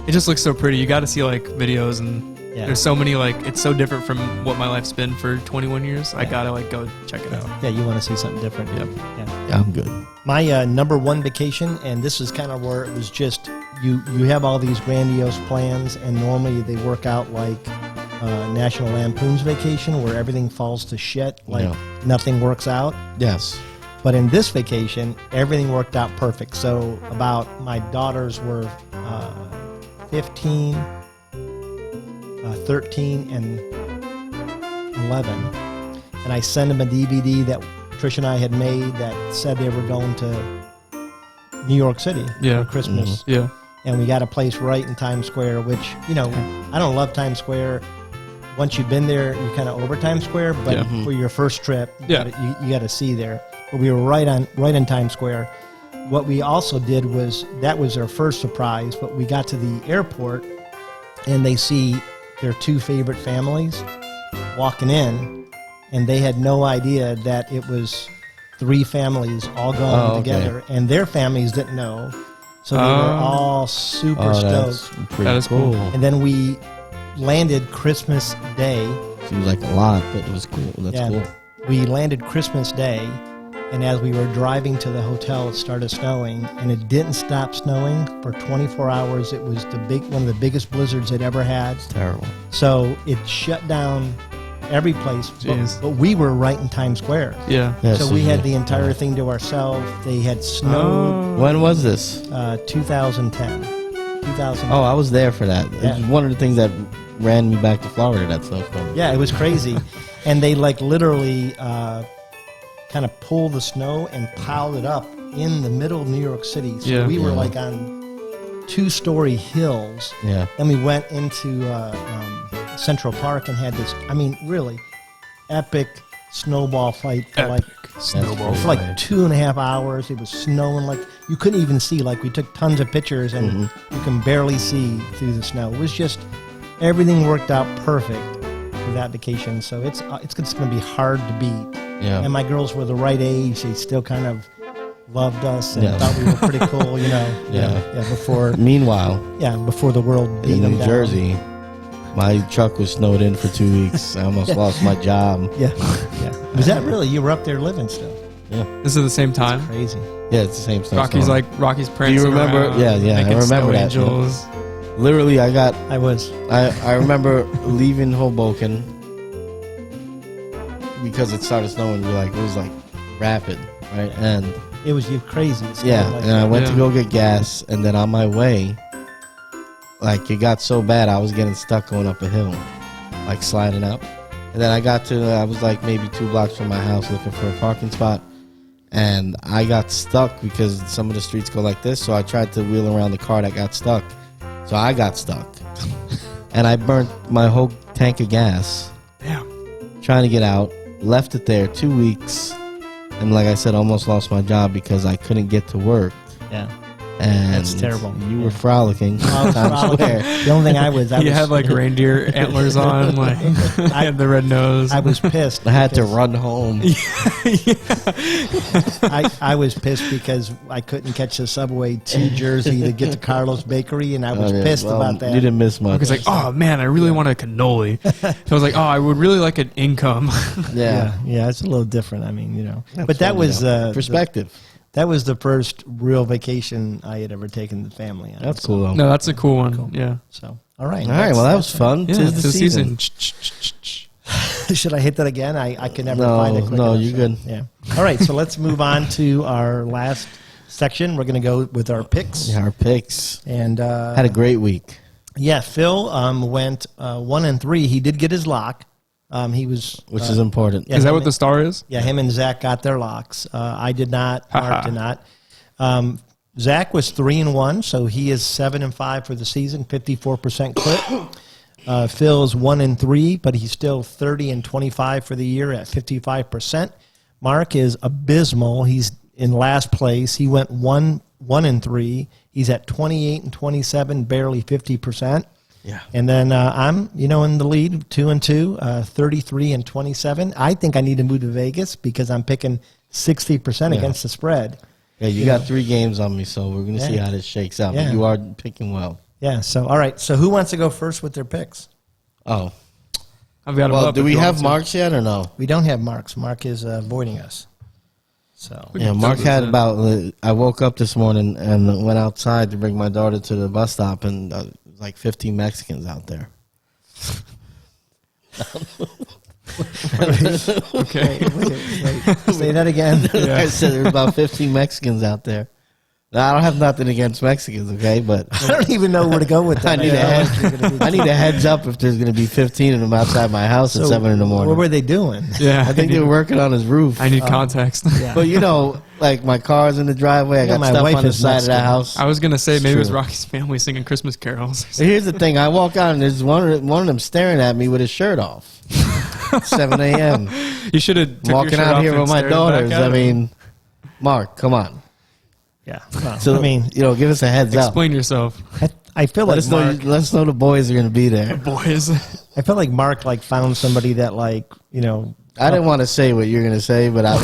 It just looks so pretty. You got to see like videos and Yeah. there's so many like it's so different from what my life's been for 21 years. I gotta like go check it out. Yeah, you want to see something different. Yep. Yeah. Yeah, I'm good. My number one vacation, and this is kind of where it was just you have all these grandiose plans, and normally they work out like National Lampoon's Vacation, where everything falls to shit, like nothing works out. Yes. But in this vacation, everything worked out perfect. So about my daughters were 15, 13, and 11. And I sent them a DVD that Trish and I had made that said they were going to New York City for Christmas. Yeah. And we got a place right in Times Square, which, you know, I don't love Times Square. Once you've been there, you're kind of over Times Square, but for your first trip, you got to see there. But we were right in Times Square. What we also did was, that was our first surprise, but we got to the airport and they see their two favorite families walking in, and they had no idea that it was three families all going together, and their families didn't know. So they were all super stoked. That is cool. And then we landed Christmas Day. Seems like a lot, but it was cool. That's cool. We landed Christmas Day, and as we were driving to the hotel, it started snowing, and it didn't stop snowing for 24 hours. It was one of the biggest blizzards they'd ever had. Terrible. So it shut down every place, but we were right in Times Square. Yeah. So we had the entire thing to ourselves. They had snowed. When was this? 2010. 2010. Oh, I was there for that. Yeah. It was one of the things that ran me back to Florida, that snowstorm. Yeah, it was crazy. And they like literally kind of pulled the snow and piled it up in the middle of New York City. So we were like on 2-story hills. Yeah. Then we went into Central Park and had this, I mean, really epic snowball fight for like 2.5 hours. It was snowing like you couldn't even see. Like we took tons of pictures and you can barely see through the snow. It was just everything worked out perfect for that vacation. So it's going to be hard to beat. Yeah. And my girls were the right age. They still kind of loved us and thought we were pretty cool, you know. Before before the world beat in them New down. Jersey, my truck was snowed in for 2 weeks. I almost lost my job. Yeah. Was that really? You were up there living still? Yeah. This is the same time. Crazy. Yeah, it's the same stuff. Rocky's prancing. Do you remember? Around, Yeah, I making remember snow that. Angels. Literally, I remember leaving Hoboken because it started snowing. It was like rapid, right? And it was crazy. and I went to go get gas, and then on my way, like it got so bad, I was getting stuck going up a hill, like sliding up. And then I was like maybe 2 blocks from my house looking for a parking spot, and I got stuck because some of the streets go like this. So I tried to wheel around the car that got stuck. So I got stuck, and I burnt my whole tank of gas. Damn. Trying to get out, left it there 2 weeks, and like I said, almost lost my job because I couldn't get to work. Yeah. And That's terrible. You were frolicking. I was frolicking. The only thing I was had like reindeer antlers on, like I had the red nose. I was pissed. I had to run home. I was pissed because I couldn't catch the subway to Jersey to get to Carlos Bakery, and I was pissed about that. You didn't miss much. I was like, oh man, I really want a cannoli. So I was like, oh, I would really like an income. Yeah, it's a little different. I mean, you know, but that was perspective. That was the first real vacation I had ever taken the family on. That's cool, though. No, that's a cool one. Yeah. So, all right. Well, that was fun. Yeah, Tis the season. Should I hit that again? I can never find it quick No, enough, you're good. Yeah. All right, so let's move on to our last section. We're going to go with our picks. Yeah, our picks. And had a great week. Yeah, Phil went 1-3. He did get his lock. He was, which is important. Yeah, is that what the star is? Yeah, him and Zach got their locks. I did not. Mark did not. Zach was 3-1, so he is 7-5 for the season, 54% clip. Phil is 1-3, but he's still 30-25 for the year at 55%. Mark is abysmal. He's in last place. He went 1-3. He's at 28-27, barely 50%. Yeah. And then I'm, in the lead, 2-2, 33-27. I think I need to move to Vegas because I'm picking 60% against the spread. Yeah, you got 3 games on me, so we're going to see how this shakes out. Yeah. But you are picking well. Yeah. So all right. So who wants to go first with their picks? Oh. I've got 'em Well, up do if we you want have to. marks yet or no? We don't have Mark's. Mark is avoiding us. So Yeah, Mark had about. I woke up this morning and went outside to bring my daughter to the bus stop, and like 15 Mexicans out there. Okay. wait. Say that again. I said there's about 15 Mexicans out there. Now, I don't have nothing against Mexicans, okay? But I don't even know where to go with that. I need a heads up if there's going to be 15 of them outside my house at 7 in the morning. What were they doing? Yeah. I think they were working on his roof. I need context. Yeah. But like my car's in the driveway. I got my stuff wife on the is side of the Mexican. house. I was going to say It's maybe it was true. Rocky's family singing Christmas carols. Here's the thing. I walk out and there's one of them staring at me with his shirt off. 7 a.m. You should have Walking out here with my daughters. I mean, Mark, come on. Yeah. Well, So, I mean, give us a heads up. Explain yourself, I feel Let like us know the boys are going to be there. boys. I feel like Mark found somebody that I didn't want to say what you're going to say, but I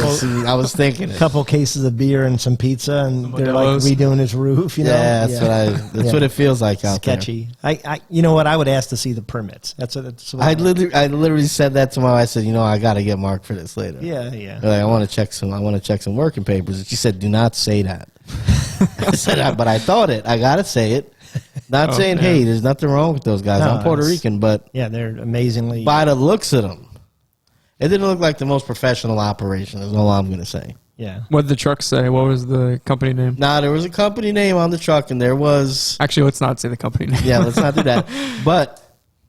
was thinking a it. couple cases of beer and some pizza, and they're Modelo's. redoing his roof. Yeah, that's what it feels like out sketchy. I you know what? I would ask to see the permits. That's what. I literally said that to my wife. I said, I got to get Mark for this later. Yeah. Like, I want to check some working papers. And she said, do not say that. I said, but I thought it. I got to say it. Not saying, man. hey, there's nothing wrong with those guys. No, I'm Puerto it's- Rican, but Yeah, they're amazingly. by the looks of them, it didn't look like the most professional operation, is all I'm going to say. Yeah. What did the truck say? What was the company name? Now, there was a company name on the truck, and there was... Actually, let's not say the company name. Yeah, let's not do that. But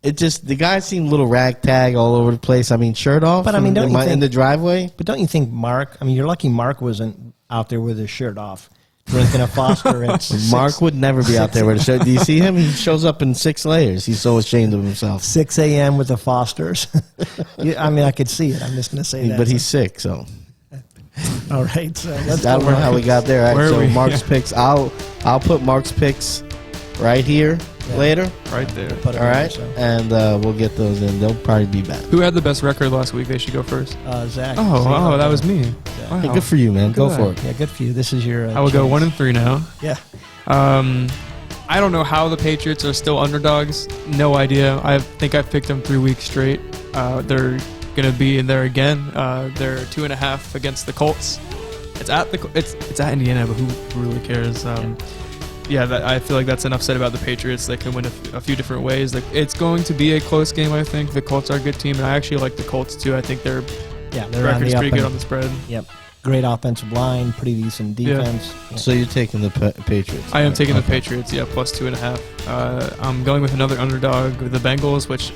the guy seemed a little ragtag all over the place. I mean, shirt off But, I mean, don't you in think- the driveway. But don't you think Mark? I mean, you're lucky Mark wasn't out there with his shirt off, drinking a Foster. Mark would never be out there with a shirt. Do you see him? He shows up in 6 layers. He's so ashamed of himself. 6 a.m. with the Fosters. I mean, I could see it. I'm just going to say that. But he's sick, so... all right. So let's I don't know go how we got there. All right, Where are so we? Mark's Yeah. picks. I'll put Mark's picks right here later. Right there. Put it All on, right, so. and we'll get those in. They'll probably be back. Who had the best record last week? They should go first. Zach. Oh, that was me. Wow. Hey, good for you, man. Go at for that. it. Yeah, good for you. This is your. I will go chance. 1-3 now. Yeah. I don't know how the Patriots are still underdogs. No idea. I think I've picked them 3 weeks straight. They're gonna be in there again. They're 2.5 against the Colts. It's at Indiana, but who really cares? I feel like that's enough said about the Patriots. They can win a few different ways. Like, it's going to be a close game. I think the Colts are a good team, and I actually like the Colts too. I think their They're on record's the pretty up good and- on the spread. Yep. Great offensive line, pretty decent defense. Yeah. So you're taking the Patriots? I am taking the Okay. Patriots, plus 2.5. I'm going with another underdog, with the Bengals, which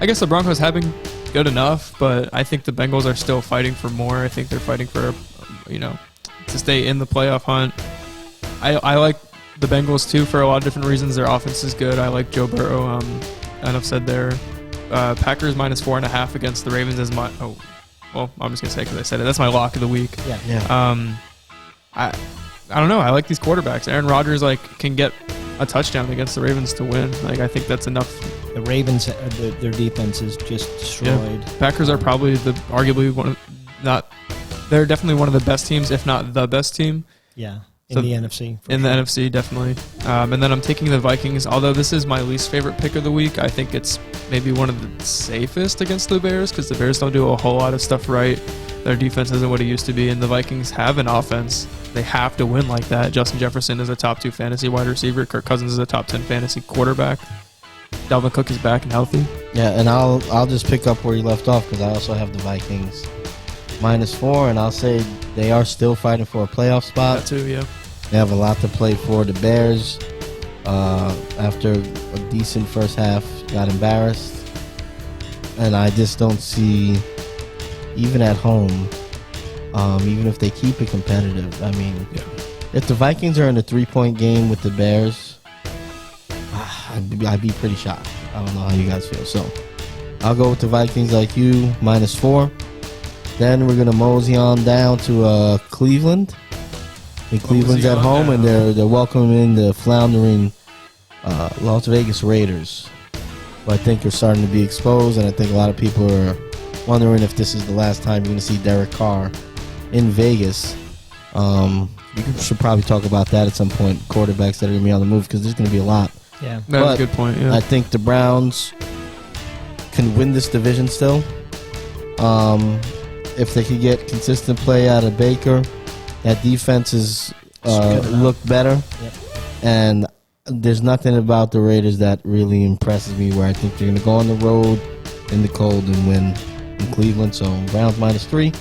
I guess the Broncos have been good enough, but I think the Bengals are still fighting for more. I think they're fighting for, to stay in the playoff hunt. I like the Bengals too for a lot of different reasons. Their offense is good. I like Joe Burrow. Enough said there. Packers minus 4.5 against the Ravens is my. Oh, well, I'm just gonna say because I said it. That's my lock of the week. Yeah. I don't know. I like these quarterbacks. Aaron Rodgers can get a touchdown against the Ravens to win. I think that's enough. The Ravens, their defense is just destroyed. Yeah. Packers are probably arguably they're definitely one of the best teams, if not the best team. Yeah. In So the NFC. In the NFC, definitely. And then I'm taking the Vikings. Although this is my least favorite pick of the week, I think it's maybe one of the safest against the Bears because the Bears don't do a whole lot of stuff right. Their defense isn't what it used to be, and the Vikings have an offense. They have to win like that. Justin Jefferson is a top 2 fantasy wide receiver. Kirk Cousins is a top 10 fantasy quarterback. Dalvin Cook is back and healthy. Yeah, and I'll just pick up where you left off because I also have the Vikings minus 4, and I'll say they are still fighting for a playoff spot. That too, yeah. They have a lot to play for. The Bears, after a decent first half, got embarrassed. And I just don't see, even at home, even if they keep it competitive, I mean, if the Vikings are in a 3-point game with the Bears, I'd be pretty shocked. I don't know how you guys feel. So I'll go with the Vikings like you, minus 4. Then we're going to mosey on down to Cleveland. And Cleveland's at home, and they're welcoming the floundering Las Vegas Raiders, who I think are starting to be exposed, and I think a lot of people are wondering if this is the last time you're going to see Derek Carr in Vegas. You should probably talk about that at some point, quarterbacks that are going to be on the move, because there's going to be a lot. Yeah. That's a good point. Yeah. I think the Browns can win this division still. If they could get consistent play out of Baker, that defense is look better. Yep. And there's nothing about the Raiders that really impresses me, where I think they're going to go on the road in the cold and win in Cleveland. So Browns -3.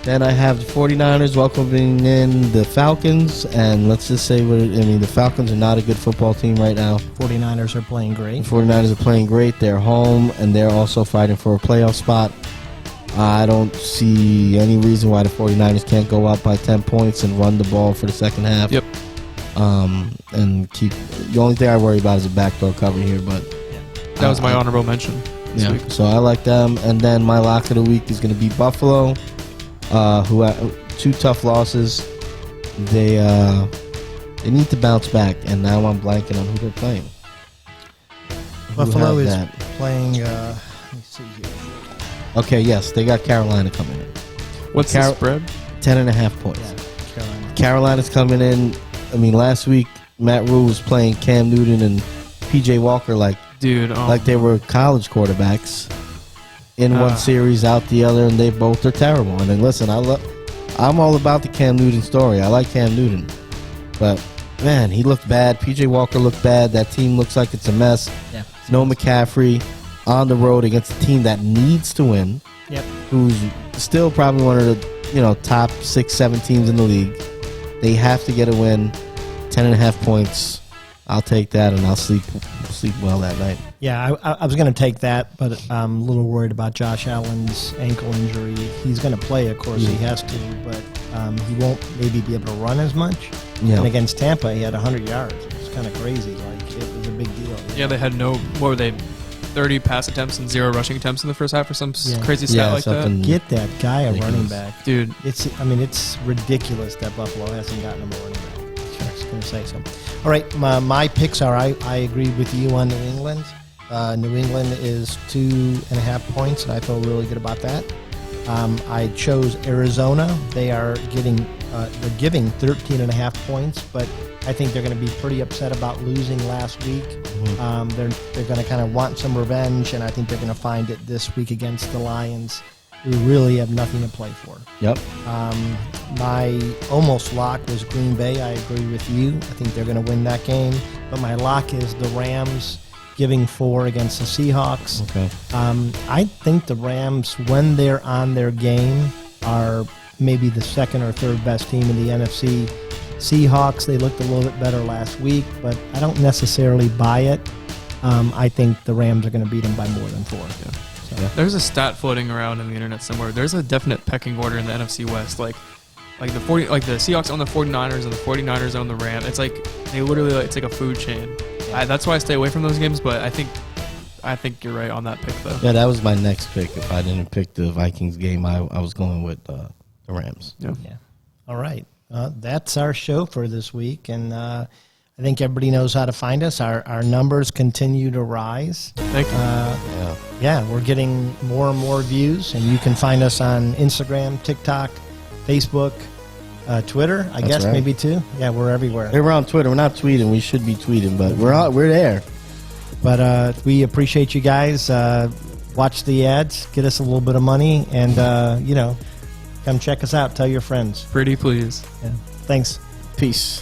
Then I have the 49ers welcoming in the Falcons. And let's just say, the Falcons are not a good football team right now. 49ers are playing great. The 49ers are playing great. They're home, and they're also fighting for a playoff spot. I don't see any reason why the 49ers can't go up by 10 points and run the ball for the second half. Yep. And keep. The only thing I worry about is a backdoor cover here, but That was my honorable mention this week. so I like them. And then my lock of the week is going to be Buffalo, who had 2 tough losses. They need to bounce back, and now I'm blanking on who they're playing. Buffalo Who is have that? playing. Let me see here. Okay, yes, they got Carolina coming in. What's the spread? 10.5 points. Yeah, Carolina. Carolina's coming in. I mean, last week Matt Rule was playing Cam Newton and PJ Walker like they were college quarterbacks. In one series, out the other, and they both are terrible. And then listen, I'm all about the Cam Newton story. I like Cam Newton, but man, he looked bad. PJ Walker looked bad. That team looks like it's a mess. Yeah. No McCaffrey on the road against a team that needs to win. Yep. Who's still probably one of the top 6-7 teams in the league. They have to get a win. 10.5 points. I'll take that, and I'll sleep well that night. Yeah, I was going to take that, but I'm a little worried about Josh Allen's ankle injury. He's going to play, of course, he has to, but he won't maybe be able to run as much. Yeah. And against Tampa, he had 100 yards. It was kind of crazy. Like, it was a big deal. Yeah, they had what were they? 30 pass attempts and 0 rushing attempts in the first half, or some crazy stat like that. Get that guy a running back, dude. It's ridiculous that Buffalo hasn't gotten him a running back. I was going to say so. All right, my picks are. I agree with you on New England. New England is 2.5 points, and I feel really good about that. I chose Arizona. They are giving 13.5 points, but I think they're going to be pretty upset about losing last week. They're going to kind of want some revenge, and I think they're going to find it this week against the Lions, who really have nothing to play for. Yep. My almost lock was Green Bay. I agree with you. I think they're going to win that game. But my lock is the Rams giving 4 against the Seahawks. Okay. I think the Rams, when they're on their game, are maybe the second or third best team in the NFC. Seahawks, they looked a little bit better last week, but I don't necessarily buy it. I think the Rams are going to beat them by more than 4. Yeah. There's a stat floating around on the internet somewhere. There's a definite pecking order in the NFC West. Like the Seahawks own the 49ers and the 49ers own the Rams. It's like they literally it's like a food chain. Yeah. That's why I stay away from those games. But I think you're right on that pick though. Yeah, that was my next pick. If I didn't pick the Vikings game, I was going with the Rams. Yeah. All right. That's our show for this week, and I think everybody knows how to find us. Our numbers continue to rise. Thank you. Yeah, we're getting more and more views, and you can find us on Instagram, TikTok, Facebook, Twitter, I guess, right. maybe too. Yeah, we're everywhere. We're on Twitter. We're not tweeting. We should be tweeting, but we're there. But we appreciate you guys. Watch the ads, get us a little bit of money, and, come check us out. Tell your friends. Pretty please. Yeah. Thanks. Peace.